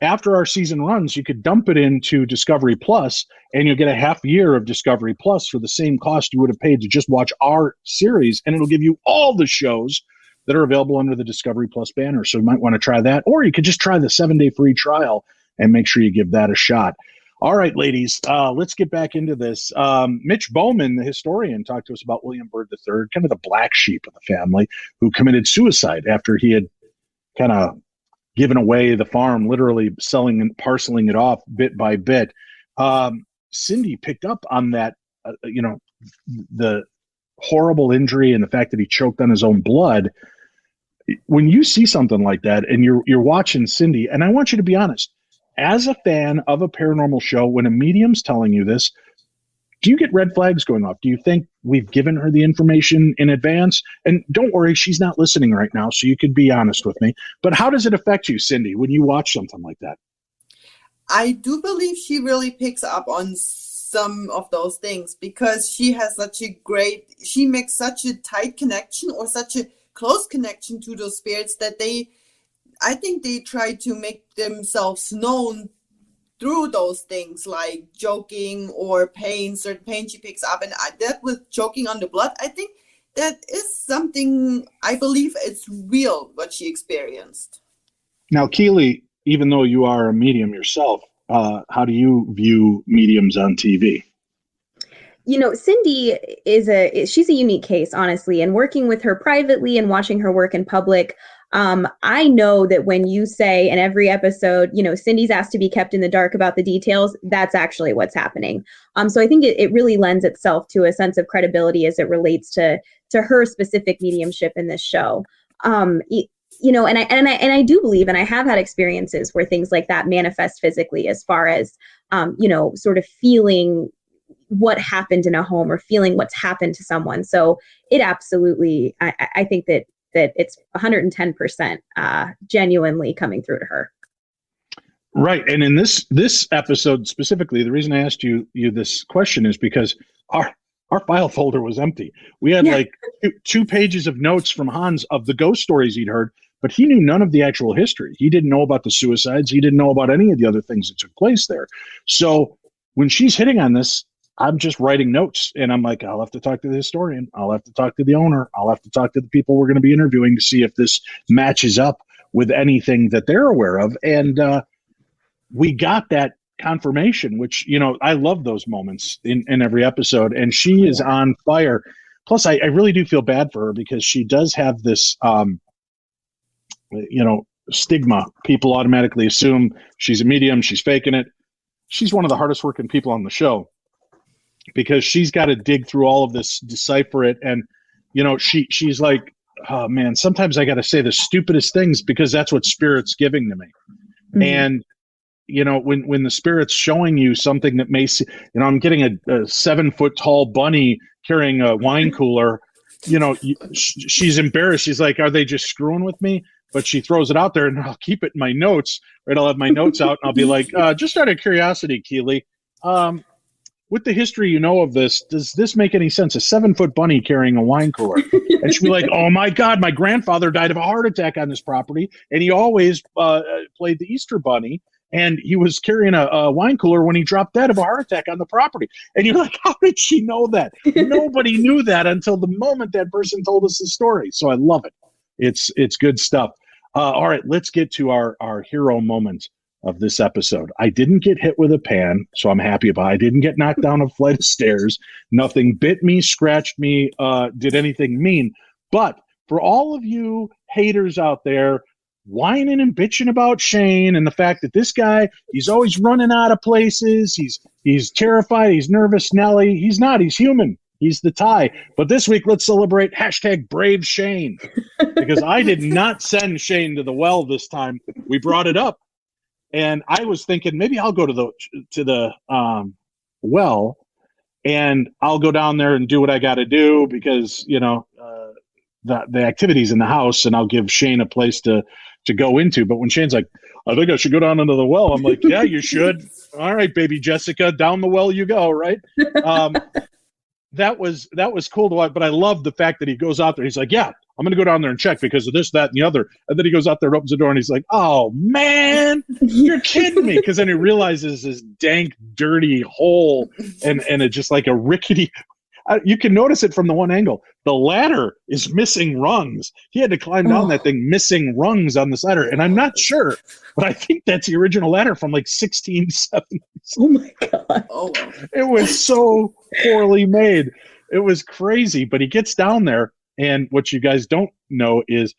after our season runs, you could dump it into Discovery Plus, and you'll get a half year of Discovery Plus for the same cost you would have paid to just watch our series, and it'll give you all the shows that are available under the Discovery Plus banner. So you might want to try that, or you could just try the 7-day free trial and make sure you give that a shot. All right, ladies, let's get back into this. Mitch Bowman, the historian, talked to us about William Byrd III, kind of the black sheep of the family, who committed suicide after he had kind of giving away the farm, literally selling and parceling it off bit by bit. Sindy picked up on that, the horrible injury and the fact that he choked on his own blood. When you see something like that and you're watching Sindy, and I want you to be honest, as a fan of a paranormal show, when a medium's telling you this, do you get red flags going off? Do you think we've given her the information in advance? And don't worry, she's not listening right now, so you could be honest with me. But how does it affect you, Sindy, when you watch something like that? I do believe she really picks up on some of those things because she has she makes such a tight connection or such a close connection to those spirits that I think they try to make themselves known through those things like joking or certain pain she picks up. And that with choking on the blood, I think that is something, I believe it's real what she experienced. Now, Keelie, even though you are a medium yourself, how do you view mediums on TV? Sindy she's a unique case, honestly, and working with her privately and watching her work in public, I know that when you say in every episode, Sindy's asked to be kept in the dark about the details, that's actually what's happening. So I think it really lends itself to a sense of credibility as it relates to her specific mediumship in this show. And I do believe, and I have had experiences where things like that manifest physically, as far as, sort of feeling what happened in a home or feeling what's happened to someone. So it absolutely, I think that it's 110% genuinely coming through to her. Right. And in this episode specifically, the reason I asked you this question is because our file folder was empty. We had like 2 pages of notes from Hans of the ghost stories he'd heard, but he knew none of the actual history. He didn't know about the suicides. He didn't know about any of the other things that took place there. So when she's hitting on this, I'm just writing notes, and I'm like, I'll have to talk to the historian. I'll have to talk to the owner. I'll have to talk to the people we're going to be interviewing to see if this matches up with anything that they're aware of. And we got that confirmation, which, I love those moments in every episode, and she is on fire. Plus, I really do feel bad for her because she does have this, stigma. People automatically assume she's a medium. She's faking it. She's one of the hardest working people on the show, because she's got to dig through all of this, decipher it. And, she's like, oh man, sometimes I got to say the stupidest things because that's what Spirit's giving to me. Mm-hmm. And, when the Spirit's showing you something that may see, I'm getting a 7-foot tall bunny carrying a wine cooler, she's embarrassed. She's like, are they just screwing with me? But she throws it out there, and I'll keep it in my notes, right? I'll have my notes out, and I'll be like, just out of curiosity, Keelie, with the history of this, does this make any sense? A 7-foot bunny carrying a wine cooler. And she'd be like, oh my God, my grandfather died of a heart attack on this property. And he always played the Easter bunny. And he was carrying a wine cooler when he dropped dead of a heart attack on the property. And you're like, how did she know that? Nobody knew that until the moment that person told us the story. So I love it. It's good stuff. All right, let's get to our hero moment of this episode. I didn't get hit with a pan, so I'm happy about it. I didn't get knocked down a flight of stairs. Nothing bit me, scratched me, did anything mean. But for all of you haters out there whining and bitching about Shane and the fact that this guy, he's always running out of places, he's terrified, he's nervous, Nelly. He's not, he's human. He's the tie. But this week, let's celebrate #Brave Shane, because I did not send Shane to the well this time. We brought it up. And I was thinking maybe I'll go to the well, and I'll go down there and do what I got to do because the activities in the house, and I'll give Shane a place to go into. But when Shane's like, I think I should go down into the well, I'm like, yeah, you should. All right, baby Jessica, down the well you go. Right. That was cool to watch. But I love the fact that he goes out there. He's like, yeah, I'm going to go down there and check because of this, that, and the other. And then he goes out there, opens the door, and he's like, oh, man, you're kidding me. Because then he realizes this dank, dirty hole and it's just like a rickety. You can notice it from the one angle. The ladder is missing rungs. He had to climb down that thing, missing rungs on this ladder. And I'm not sure, but I think that's the original ladder from like 1670s. Oh, my God. Oh, wow. It was so poorly made. It was crazy. But he gets down there. And what you guys don't know is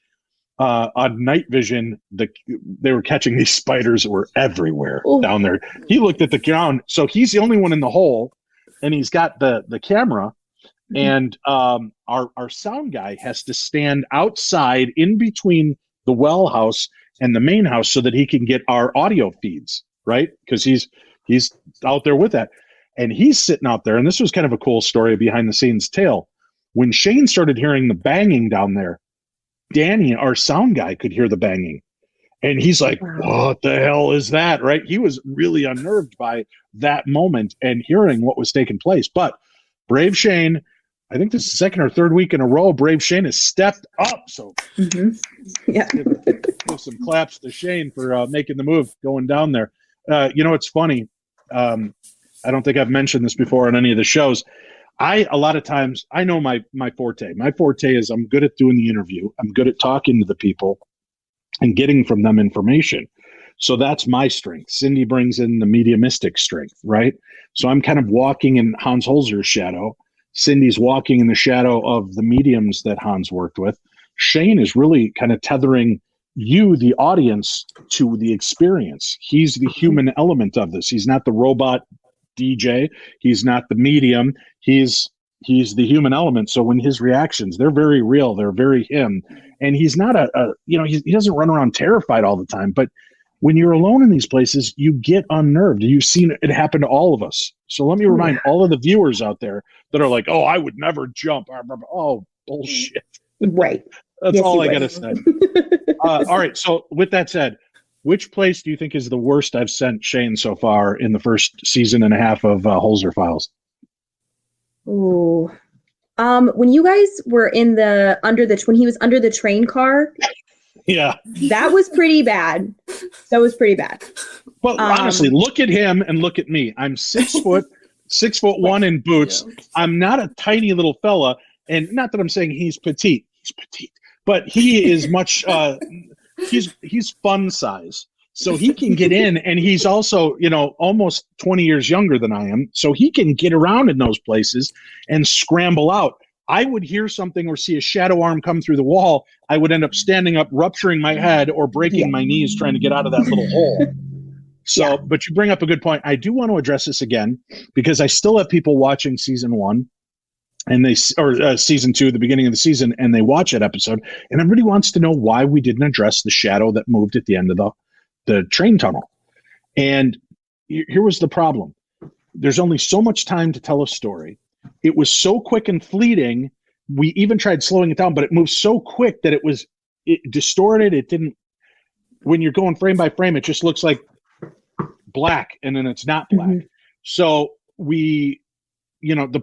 on night vision, they were catching these spiders that were everywhere down there. He looked at the ground, so he's the only one in the hole, and he's got the camera, and our sound guy has to stand outside in between the well house and the main house so that he can get our audio feeds, right? Because he's out there with that. And he's sitting out there, and this was kind of a cool story behind the scenes tale. When Shane started hearing the banging down there, Danny, our sound guy, could hear the banging. And he's like, what the hell is that, right? He was really unnerved by that moment and hearing what was taking place. But Brave Shane, I think this is the second or third week in a row, Brave Shane has stepped up. So yeah, give some claps to Shane for making the move, going down there. It's funny. I don't think I've mentioned this before on any of the shows. A lot of times, I know my forte. My forte is I'm good at doing the interview. I'm good at talking to the people and getting from them information. So that's my strength. Sindy brings in the mediumistic strength, right? So I'm kind of walking in Hans Holzer's shadow. Cindy's walking in the shadow of the mediums that Hans worked with. Shane is really kind of tethering you, the audience, to the experience. He's the human element of this. He's not the robot DJ. He's not the medium. He's the human element. So when his reactions, they're very real. They're very him. And he's not he doesn't run around terrified all the time. But when you're alone in these places, you get unnerved. You've seen it happen to all of us. So let me remind all of the viewers out there that are like, oh, I would never jump. Oh, bullshit. Right. That's all I got to say. All right. So with that said, which place do you think is the worst I've sent Shane so far in the first season and a half of Holzer Files? Ooh. When you guys were when he was under the train car. Yeah. That was pretty bad. Well, honestly, look at him and look at me. I'm 6 foot, 6'1" in boots. Yeah. I'm not a tiny little fella. And not that I'm saying he's petite. He's petite. But he is much he's fun size. So he can get in, and he's also, almost 20 years younger than I am. So he can get around in those places and scramble out. I would hear something or see a shadow arm come through the wall. I would end up standing up, rupturing my head or breaking my knees trying to get out of that little hole. So, but you bring up a good point. I do want to address this again because I still have people watching season 1 and season 2, the beginning of the season, and they watch that episode. And everybody wants to know why we didn't address the shadow that moved at the end of the train tunnel. And here was the problem. There's only so much time to tell a story. It was so quick and fleeting. We even tried slowing it down, but it moved so quick that it distorted. It didn't, when you're going frame by frame, it just looks like black and then it's not black. Mm-hmm. So the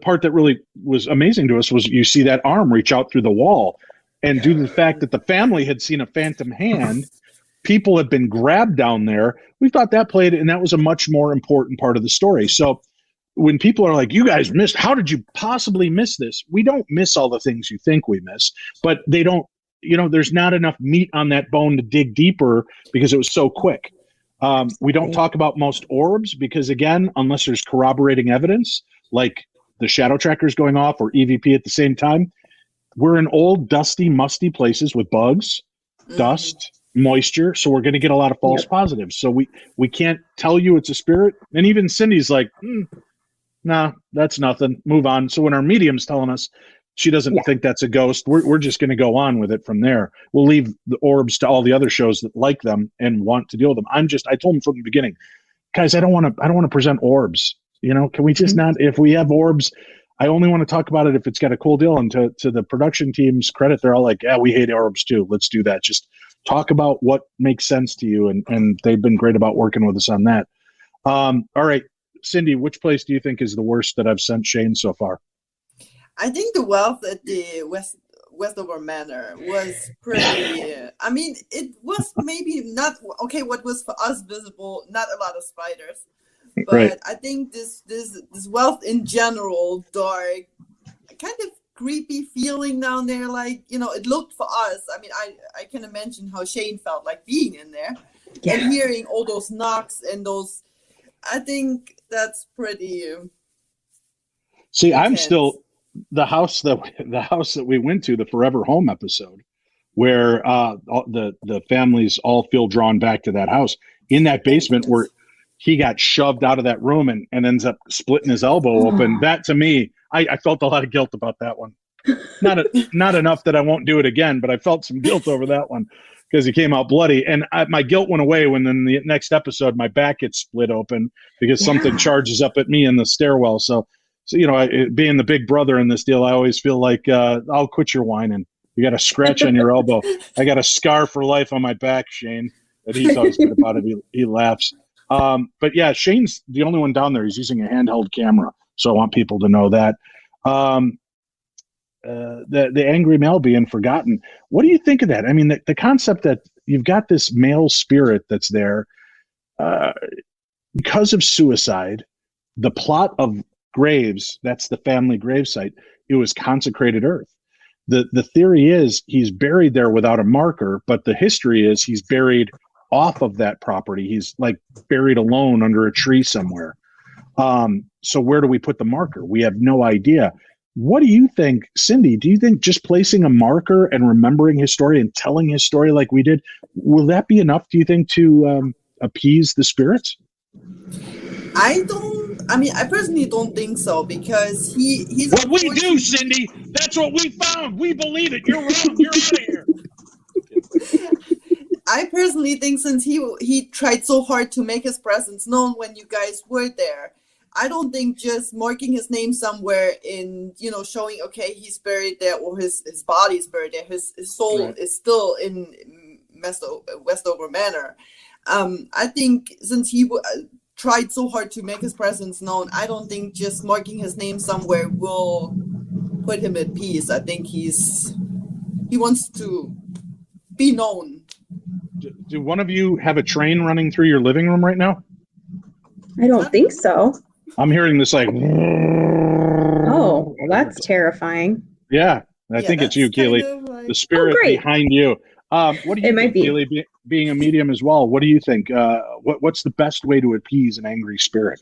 part that really was amazing to us was you see that arm reach out through the wall, and due to the fact that the family had seen a phantom hand, people had been grabbed down there. We thought that played, and that was a much more important part of the story. So when people are like, you guys missed, how did you possibly miss this? We don't miss all the things you think we miss, but they don't, there's not enough meat on that bone to dig deeper because it was so quick. We don't talk about most orbs because, again, unless there's corroborating evidence, like the shadow trackers going off or EVP at the same time, we're in old, dusty, musty places with bugs, dust, moisture. So we're going to get a lot of false positives. So we can't tell you it's a spirit. And even Cindy's like, nah, that's nothing. Move on. So when our medium's telling us she doesn't think that's a ghost, we're just going to go on with it from there. We'll leave the orbs to all the other shows that like them and want to deal with them. I told them from the beginning, guys, I don't want to present orbs. Can we just not, if we have orbs, I only want to talk about it if it's got a cool deal. And to the production team's credit, they're all like, yeah, we hate orbs too. Let's do that. Just talk about what makes sense to you. And they've been great about working with us on that. All right, Sindy, which place do you think is the worst that I've sent Shane so far? I think the wealth at the Westover Manor was pretty, it was maybe not, okay, what was for us visible, not a lot of spiders. But right. I think this wealth in general, dark, kind of creepy feeling down there, like, it looked for us. I can imagine how Shane felt like being in there and hearing all those knocks and those, I think that's pretty. See, intense. I'm still the house that we went to, the Forever Home episode, where the families all feel drawn back to that house. In that basement where he got shoved out of that room and ends up splitting his elbow open. That, to me, I felt a lot of guilt about that one. Not enough that I won't do it again, but I felt some guilt over that one because he came out bloody. And my guilt went away when in the next episode my back gets split open because something charges up at me in the stairwell. So being the big brother in this deal, I always feel like I'll quit your whining. You got a scratch on your elbow. I got a scar for life on my back, Shane. But he's always good about it. He laughs. But yeah, Shane's the only one down there. He's using a handheld camera. So I want people to know that. The angry male being forgotten. What do you think of that? I mean, the concept that you've got this male spirit that's there because of suicide, the plot of graves, that's the family gravesite, it was consecrated earth. The theory is he's buried there without a marker, but the history is he's buried off of that property. He's like buried alone under a tree somewhere. So where do we put the marker? We have no idea. What do you think, Sindy? Do you think just placing a marker and remembering his story and telling his story like we did, will that be enough, do you think, to appease the spirits? I personally don't think so, because he's what we do, Sindy. That's what we found. We believe it. You're wrong. You're out of here. I personally think since he tried so hard to make his presence known when you guys were there, I don't think just marking his name somewhere in, showing, okay, he's buried there, or his body's buried there, his soul is still in Westover Manor. I think since he tried so hard to make his presence known, I don't think just marking his name somewhere will put him at peace. I think he wants to be known. Do one of you have a train running through your living room right now? I don't think so. I'm hearing this like. Oh, well, that's terrifying. Yeah, I think it's you, Keelie. The spirit behind you. What do you think, Keelie, being a medium as well? What do you think? What's the best way to appease an angry spirit?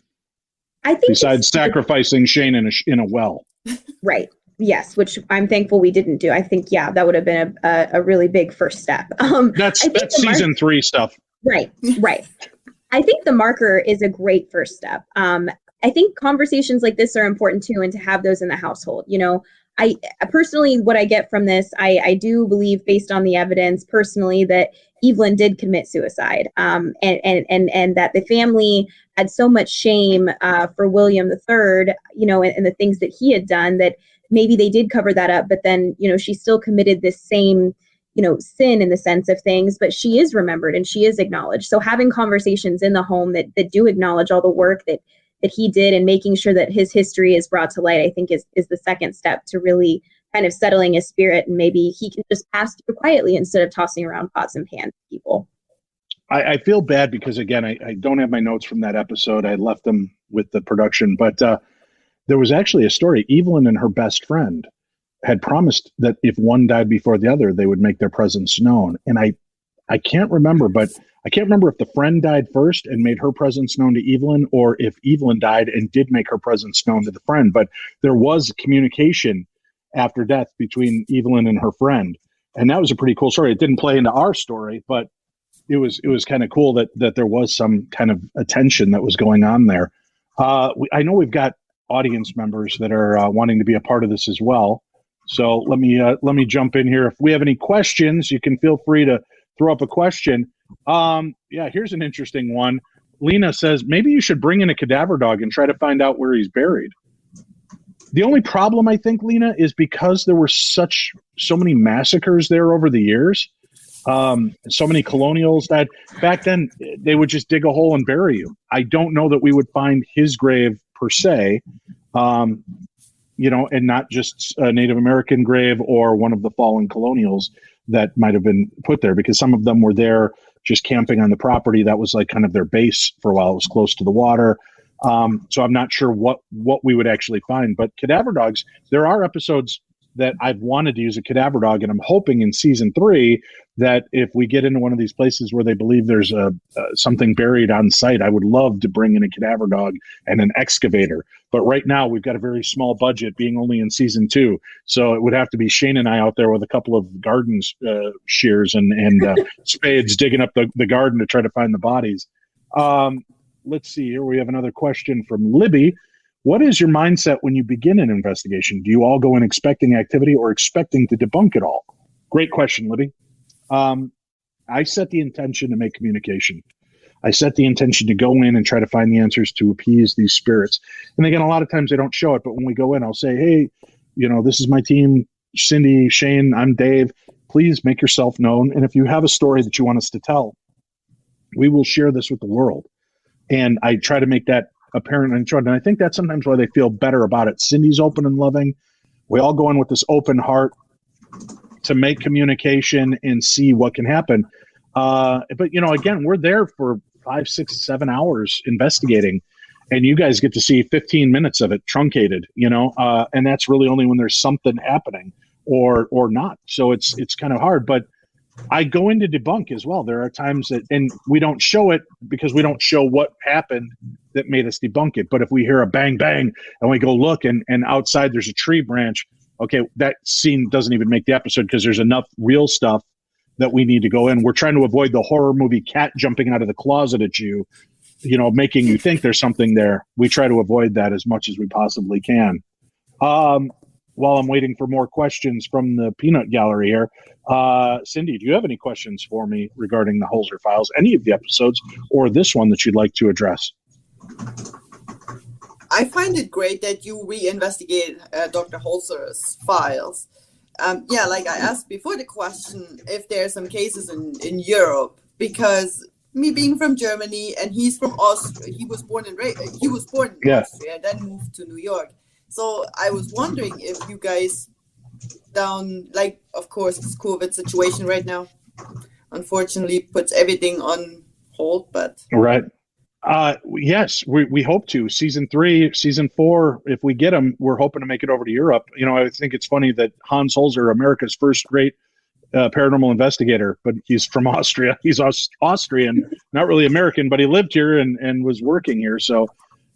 I think besides sacrificing Shane in a well. Right. Yes, which I'm thankful we didn't do. I think, that would have been a really big first step. That's season 3 stuff. Right. I think the marker is a great first step. I think conversations like this are important too, and to have those in the household. I personally, what I get from this, I do believe, based on the evidence personally, that Evelyn did commit suicide, and that the family had so much shame for William III, and the things that he had done, that maybe they did cover that up, but then, she still committed this same, sin in the sense of things, but she is remembered and she is acknowledged. So having conversations in the home that do acknowledge all the work that he did, and making sure that his history is brought to light, I think is the second step to really kind of settling his spirit, and maybe he can just pass through quietly instead of tossing around pots and pans to people. I feel bad because, again, I don't have my notes from that episode. I left them with the production, but there was actually a story. Evelyn and her best friend had promised that if one died before the other, they would make their presence known. And I can't remember, but I can't remember if the friend died first and made her presence known to Evelyn, or if Evelyn died and did make her presence known to the friend. But there was communication after death between Evelyn and her friend. And that was a pretty cool story. It didn't play into our story, but it was kind of cool that there was some kind of attention that was going on there. I know we've got audience members that are wanting to be a part of this as well. So let me jump in here. If we have any questions, you can feel free to throw up a question. Here's an interesting one. Lena says, maybe you should bring in a cadaver dog and try to find out where he's buried. The only problem, I think, Lena, is because there were so many massacres there over the years, so many colonials, that back then they would just dig a hole and bury you. I don't know that we would find his grave per se, and not just a Native American grave or one of the fallen colonials that might have been put there, because some of them were there just camping on the property. That was like kind of their base for a while. It was close to the water. So I'm not sure what we would actually find. But cadaver dogs, there are episodes that I've wanted to use a cadaver dog, and I'm hoping in season 3 that if we get into one of these places where they believe there's something buried on site, I would love to bring in a cadaver dog and an excavator. But right now we've got a very small budget, being only in season 2, so it would have to be Shane and I out there with a couple of garden shears and spades digging up the garden to try to find the bodies. Let's see here. We have another question from Libby. What is your mindset when you begin an investigation? Do you all go in expecting activity or expecting to debunk it all? Great question, Libby. I set the intention to make communication. I set the intention to go in and try to find the answers to appease these spirits. And again, a lot of times they don't show it, but when we go in, I'll say, hey, this is my team, Sindy, Shane, I'm Dave. Please make yourself known. And if you have a story that you want us to tell, we will share this with the world. And I try to make that apparent and I think that's sometimes why they feel better about it. Cindy's open and loving. We all go in with this open heart to make communication and see what can happen. But again, we're there for 5, 6, 7 hours investigating, and you guys get to see 15 minutes of it truncated, and that's really only when there's something happening or not. So it's kind of hard, but I go into debunk as well. There are times that, and we don't show it because we don't show what happened that made us debunk it. But if we hear a bang, bang, and we go look and outside there's a tree branch, okay, that scene doesn't even make the episode because there's enough real stuff that we need to go in. We're trying to avoid the horror movie cat jumping out of the closet at you, making you think there's something there. We try to avoid that as much as we possibly can. While I'm waiting for more questions from the peanut gallery here, Sindy, do you have any questions for me regarding the Holzer files, any of the episodes, or this one that you'd like to address? I find it great that you reinvestigate Dr. Holzer's files. Like I asked before the question, if there are some cases in Europe, because me being from Germany and he's from Austria, he was born in Austria, then moved to New York. So I was wondering if you guys of course, this COVID situation right now, unfortunately, puts everything on hold, but. Right. Yes, we hope to. Season 3, season 4, if we get them, we're hoping to make it over to Europe. I think it's funny that Hans Holzer, America's first great paranormal investigator, but he's from Austria. He's Austrian, not really American, but he lived here and was working here. So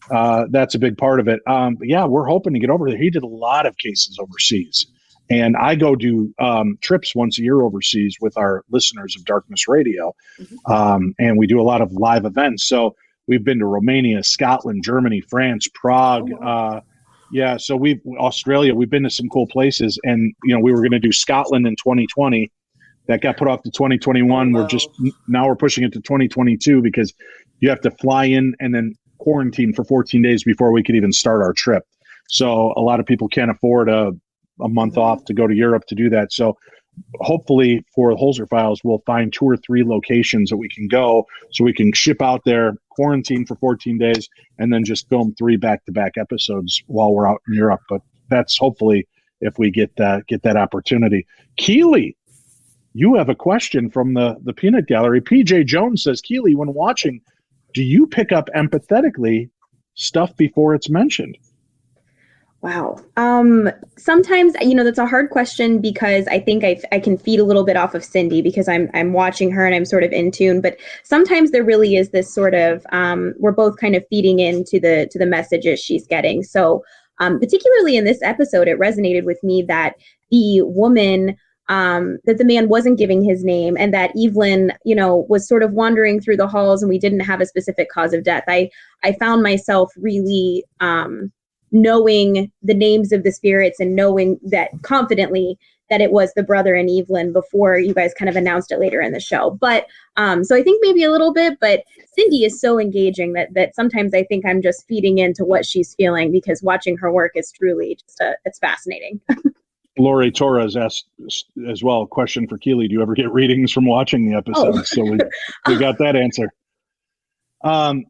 that's a big part of it. But yeah, we're hoping to get over there. He did a lot of cases overseas. And I go do trips once a year overseas with our listeners of Darkness Radio. And we do a lot of live events. So we've been to Romania, Scotland, Germany, France, Prague. So Australia, we've been to some cool places. And, we were going to do Scotland in 2020. That got put off to 2021. Wow. Now we're pushing it to 2022 because you have to fly in and then quarantine for 14 days before we could even start our trip. So a lot of people can't afford a month off to go to Europe to do that. So hopefully for Holzer Files, we'll find 2 or 3 locations that we can go so we can ship out there, quarantine for 14 days, and then just film 3 back-to-back episodes while we're out in Europe. But that's hopefully if we get that opportunity. Keelie, you have a question from the Peanut Gallery. PJ Jones says, Keelie, when watching, do you pick up empathetically stuff before it's mentioned? Wow. Sometimes, that's a hard question because I think I can feed a little bit off of Sindy because I'm watching her and I'm sort of in tune. But sometimes there really is this sort of we're both kind of feeding into the messages she's getting. So particularly in this episode, it resonated with me that the woman that the man wasn't giving his name and that Evelyn, was sort of wandering through the halls and we didn't have a specific cause of death. I found myself really knowing the names of the spirits and knowing that confidently that it was the brother and Evelyn before you guys kind of announced it later in the show. But so I think maybe a little bit, but Sindy is so engaging that sometimes I think I'm just feeding into what she's feeling because watching her work is truly just it's fascinating. Lori Torres asked as well a question for Keelie. Do you ever get readings from watching the episodes? Oh. So we got that answer.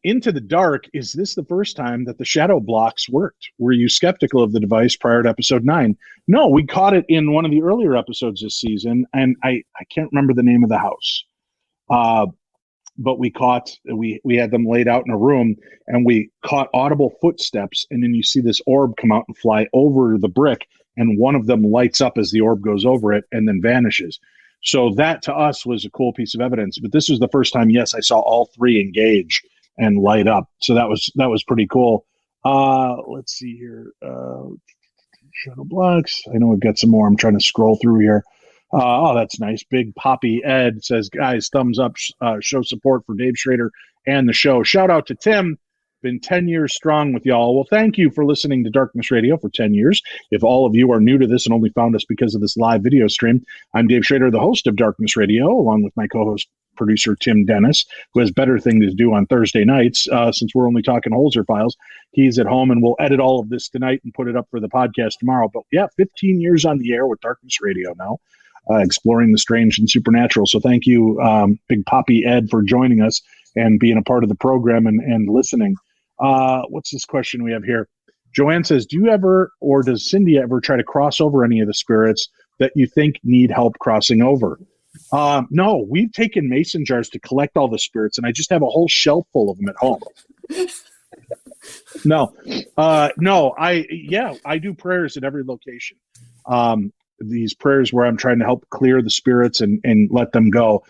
Into the Dark, is this the first time that the shadow blocks worked? Were you skeptical of the device prior to episode 9? No, we caught it in one of the earlier episodes this season, and I can't remember the name of the house. But we had them laid out in a room, and we caught audible footsteps, and then you see this orb come out and fly over the brick, and one of them lights up as the orb goes over it and then vanishes. So that to us was a cool piece of evidence. But this was the first time, yes, I saw all three engage and light up. So that was pretty cool. Let's see here. Shadow blocks. I know we've got some more. I'm trying to scroll through here. Oh, that's nice. Big Poppy Ed says, guys, thumbs up, show support for Dave Schrader and the show. Shout out to Tim. Been 10 years strong with y'all. Well, thank you for listening to Darkness Radio for 10 years. If all of you are new to this and only found us because of this live video stream, I'm Dave Schrader, the host of Darkness Radio, along with my co-host, producer Tim Dennis, who has better things to do on Thursday nights. Since we're only talking Holzer files, he's at home, and we'll edit all of this tonight and put it up for the podcast tomorrow. But yeah, 15 years on the air with Darkness Radio now, exploring the strange and supernatural. So thank you, Big Poppy Ed, for joining us and being a part of the program and listening. What's this question we have here? Joanne says, do you ever, or does Sindy ever try to cross over any of the spirits that you think need help crossing over? No, we've taken mason jars to collect all the spirits, and I just have a whole shelf full of them at home. No, I do prayers at every location. These prayers where I'm trying to help clear the spirits and let them go.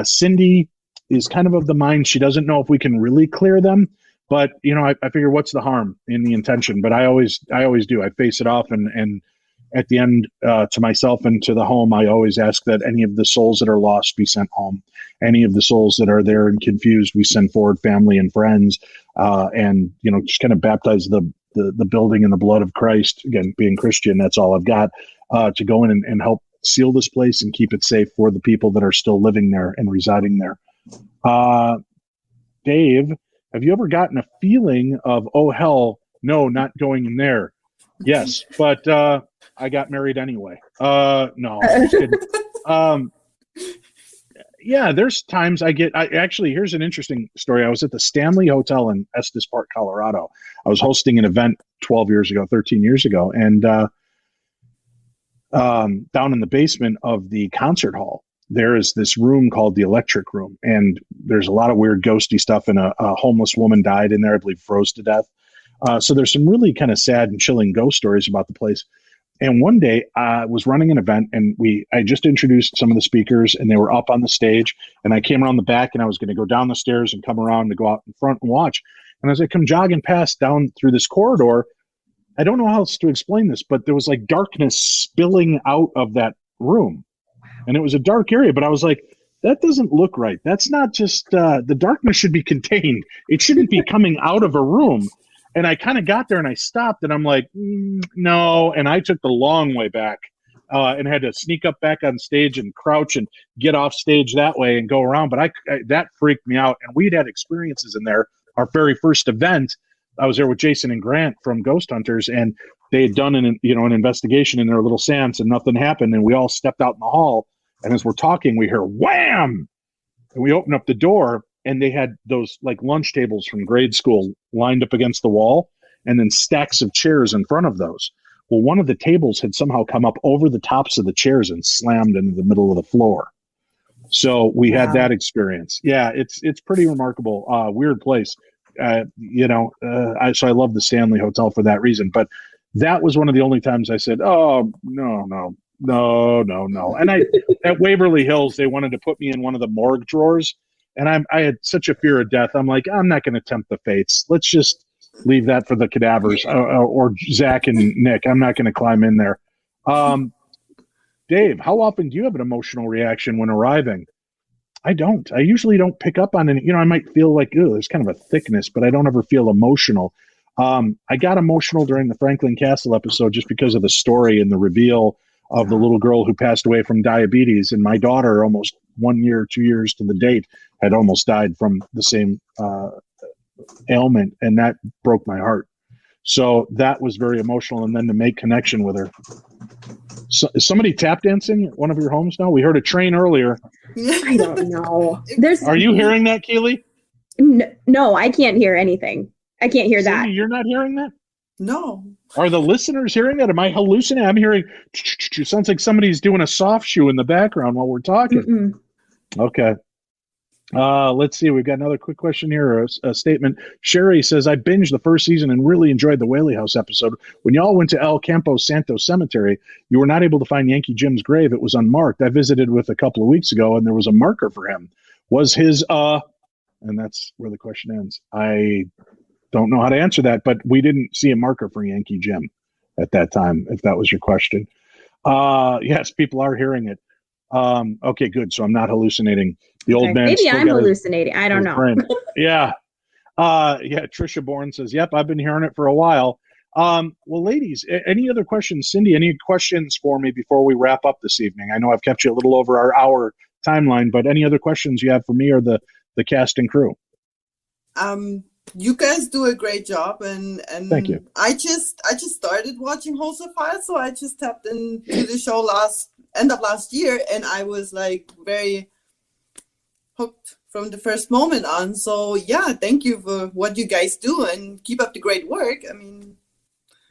Sindy is kind of the mind, she doesn't know if we can really clear them. But, you know, I figure what's the harm in the intention? But I always do. I face it off, and at the end, to myself and to the home, I always ask that any of the souls that are lost be sent home. Any of the souls that are there and confused, we send forward family and friends, and, you know, just kind of baptize the building in the blood of Christ. Again, being Christian, that's all I've got, to go in and help seal this place and keep it safe for the people that are still living there and residing there. Dave, have you ever gotten a feeling of, oh, hell, no, not going in there? Yes, but I got married anyway. No, I'm just kidding. Yeah, there's times actually, here's an interesting story. I was at the Stanley Hotel in Estes Park, Colorado. I was hosting an event 13 years ago, and down in the basement of the concert hall, there is this room called the Electric Room, and there's a lot of weird ghosty stuff, and a homeless woman died in there, I believe froze to death. So there's some really kind of sad and chilling ghost stories about the place. And one day I was running an event, and I just introduced some of the speakers, and they were up on the stage, and I came around the back, and I was going to go down the stairs and come around to go out in front and watch. And as I come jogging past down through this corridor, I don't know how else to explain this, but there was like darkness spilling out of that room. And it was a dark area, but I was like, that doesn't look right. That's not just, the darkness should be contained. It shouldn't be coming out of a room. And I kind of got there and I stopped and I'm like, no. And I took the long way back and had to sneak up back on stage and crouch and get off stage that way and go around. But that freaked me out. And we'd had experiences in there. Our very first event, I was there with Jason and Grant from Ghost Hunters, and they had done an investigation in their little seance, and nothing happened. And we all stepped out in the hall. And as we're talking, we hear wham! And we open up the door, and they had those like lunch tables from grade school lined up against the wall, and then stacks of chairs in front of those. Well, one of the tables had somehow come up over the tops of the chairs and slammed into the middle of the floor. So we had that experience. Yeah, it's pretty remarkable. Weird place. So I love the Stanley Hotel for that reason. But that was one of the only times I said, oh, no. And at Waverly Hills, they wanted to put me in one of the morgue drawers, and I had such a fear of death. I'm like, I'm not going to tempt the fates. Let's just leave that for the cadavers or Zach and Nick. I'm not going to climb in there. Dave, how often do you have an emotional reaction when arriving? I don't. I usually don't pick up on any. I might feel like, there's kind of a thickness, but I don't ever feel emotional. I got emotional during the Franklin Castle episode just because of the story and the reveal of the little girl who passed away from diabetes. And my daughter, almost 1 year, 2 years to the date, had almost died from the same ailment. And that broke my heart. So that was very emotional. And then to make connection with her. So, is somebody tap dancing at one of your homes now? We heard a train earlier. I don't know. Are you hearing that, Keelie? No, I can't hear anything. I can't hear that. You're not hearing that? No. Are the listeners hearing that? Am I hallucinating? I'm hearing, sounds like somebody's doing a soft shoe in the background while we're talking. Mm-mm. Okay. Let's see. We've got another quick question here, a statement. Sherry says, I binged the first season and really enjoyed the Whaley House episode. When y'all went to El Campo Santo Cemetery, you were not able to find Yankee Jim's grave. It was unmarked. I visited with a couple of weeks ago, and there was a marker for him. Was his, and that's where the question ends. I don't know how to answer that, but we didn't see a marker for Yankee Jim at that time, if that was your question. Yes, people are hearing it. Okay, good. So I'm not hallucinating. The old man. Maybe I'm hallucinating. I don't know. Yeah. Trisha Bourne says, yep, I've been hearing it for a while. Well, ladies, any other questions? Cindy, any questions for me before we wrap up this evening? I know I've kept you a little over our hour timeline, but any other questions you have for me or the cast and crew? You guys do a great job, and thank you. I just started watching Holzer Files, so I just tapped into the show end of last year, and I was like very hooked from the first moment on. So yeah, thank you for what you guys do, and keep up the great work. I mean,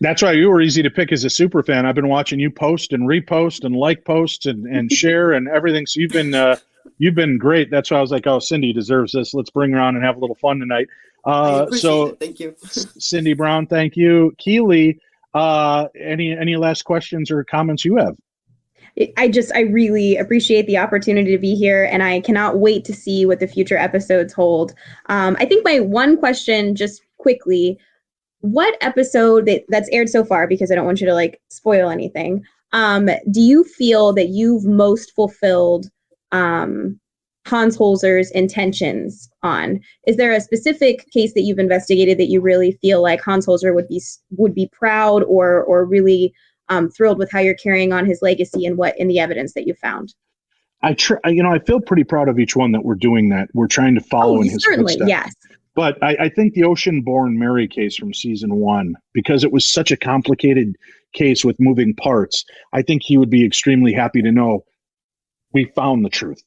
that's right. You were easy to pick as a super fan. I've been watching you post and repost and like posts and share and everything. So you've been great. That's why I was like, oh, Cindy deserves this. Let's bring her on and have a little fun tonight. So it. Thank you. Sindy Brown, thank you. Keelie, any last questions or comments you have? I really appreciate the opportunity to be here, and I cannot wait to see what the future episodes hold. I think my one question, just quickly, what episode that's aired so far, because I don't want you to like spoil anything, do you feel that you've most fulfilled Hans Holzer's intentions on? Is there a specific case that you've investigated that you really feel like Hans Holzer would be proud or really thrilled with how you're carrying on his legacy and what in the evidence that you found? I feel pretty proud of each one that we're doing that. We're trying to follow in his footsteps. Yes. But I think the Ocean-Born Mary case from season 1, because it was such a complicated case with moving parts, I think he would be extremely happy to know we found the truth.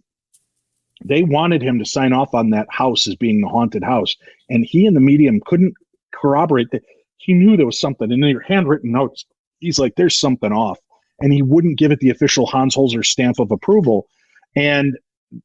They wanted him to sign off on that house as being the haunted house, and he and the medium couldn't corroborate that. He knew there was something in their handwritten notes. He's like, there's something off, and he wouldn't give it the official Hans Holzer stamp of approval. And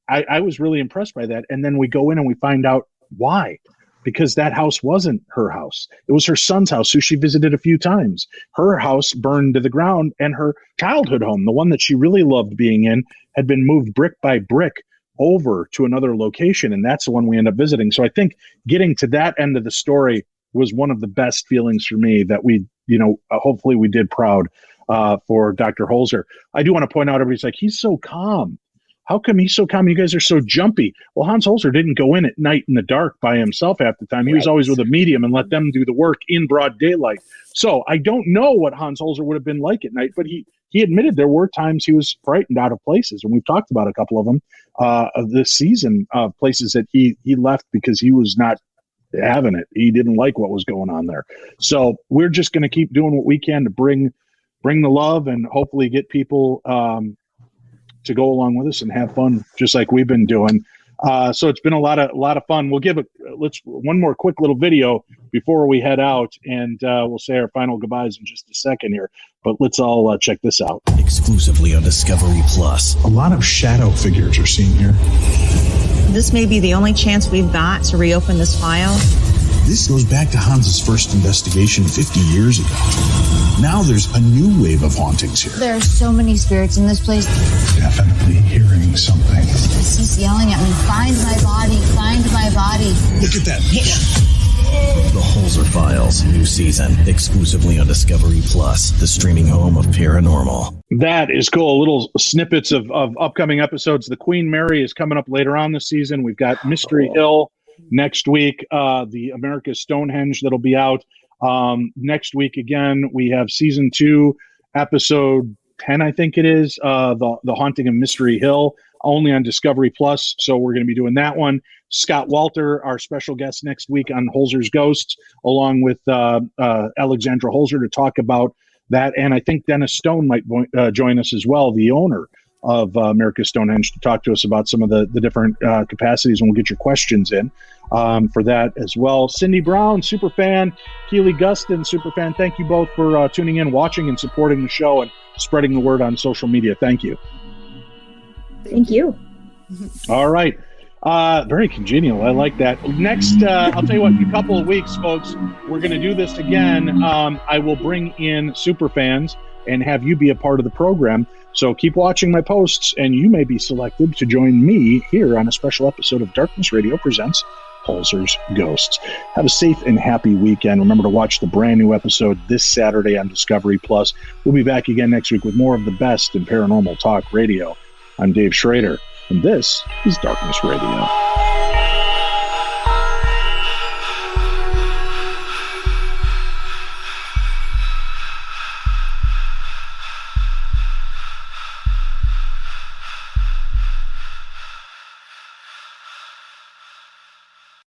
I was really impressed by that. And then we go in and we find out why, because that house wasn't her house. It was her son's house, who she visited a few times. Her house burned to the ground, and her childhood home, the one that she really loved being in, had been moved brick by brick over to another location, and that's the one we end up visiting. So I think getting to that end of the story was one of the best feelings for me that we, hopefully we did proud for Dr. Holzer. I do want to point out, everybody's like, he's so calm. How come he's so calm? You guys are so jumpy. Well, Hans Holzer didn't go in at night in the dark by himself half the time. He was always with a medium and let them do the work in broad daylight. So I don't know what Hans Holzer would have been like at night, but he admitted there were times he was frightened out of places. And we've talked about a couple of them of this season, of places that he left because he was not having it. He didn't like what was going on there. So we're just going to keep doing what we can to bring the love and hopefully get people to go along with us and have fun, just like we've been doing. So it's been a lot of fun. We'll give let's one more quick little video before we head out, and we'll say our final goodbyes in just a second here. But let's all check this out. Exclusively on Discovery Plus. A lot of shadow figures are seen here. This may be the only chance we've got to reopen this file. This goes back to Hans's first investigation 50 years ago. Now there's a new wave of hauntings here. There are so many spirits in this place. Definitely hearing something. It's just yelling at me, find my body, find my body. Look at that. The Holzer Files, new season, exclusively on Discovery Plus, the streaming home of paranormal. That is cool. Little snippets of upcoming episodes. The Queen Mary is coming up later on this season. We've got Mystery Hill next week, the America's Stonehenge that'll be out. Next week again, we have season 2, episode 10, I think it is, the Haunting of Mystery Hill, only on Discovery Plus. So we're going to be doing that one. Scott Walter, our special guest next week on Holzer's Ghosts, along with Alexandra Holzer to talk about that. And I think Dennis Stone might join us as well, the owner of America's Stonehenge, to talk to us about some of the different capacities, and we'll get your questions in for that as well. Sindy Brown, superfan, Keelie Gustin, superfan, thank you both for tuning in, watching, and supporting the show and spreading the word on social media. Thank you. Thank you. All right. Very congenial. I like that. Next, I'll tell you what, in a couple of weeks, folks, we're going to do this again. I will bring in super fans and have you be a part of the program. So keep watching my posts, and you may be selected to join me here on a special episode of Darkness Radio Presents Holzer's Ghosts. Have a safe and happy weekend. Remember to watch the brand new episode this Saturday on Discovery Plus. We'll be back again next week with more of the best in paranormal talk radio. I'm Dave Schrader, and this is Darkness Radio.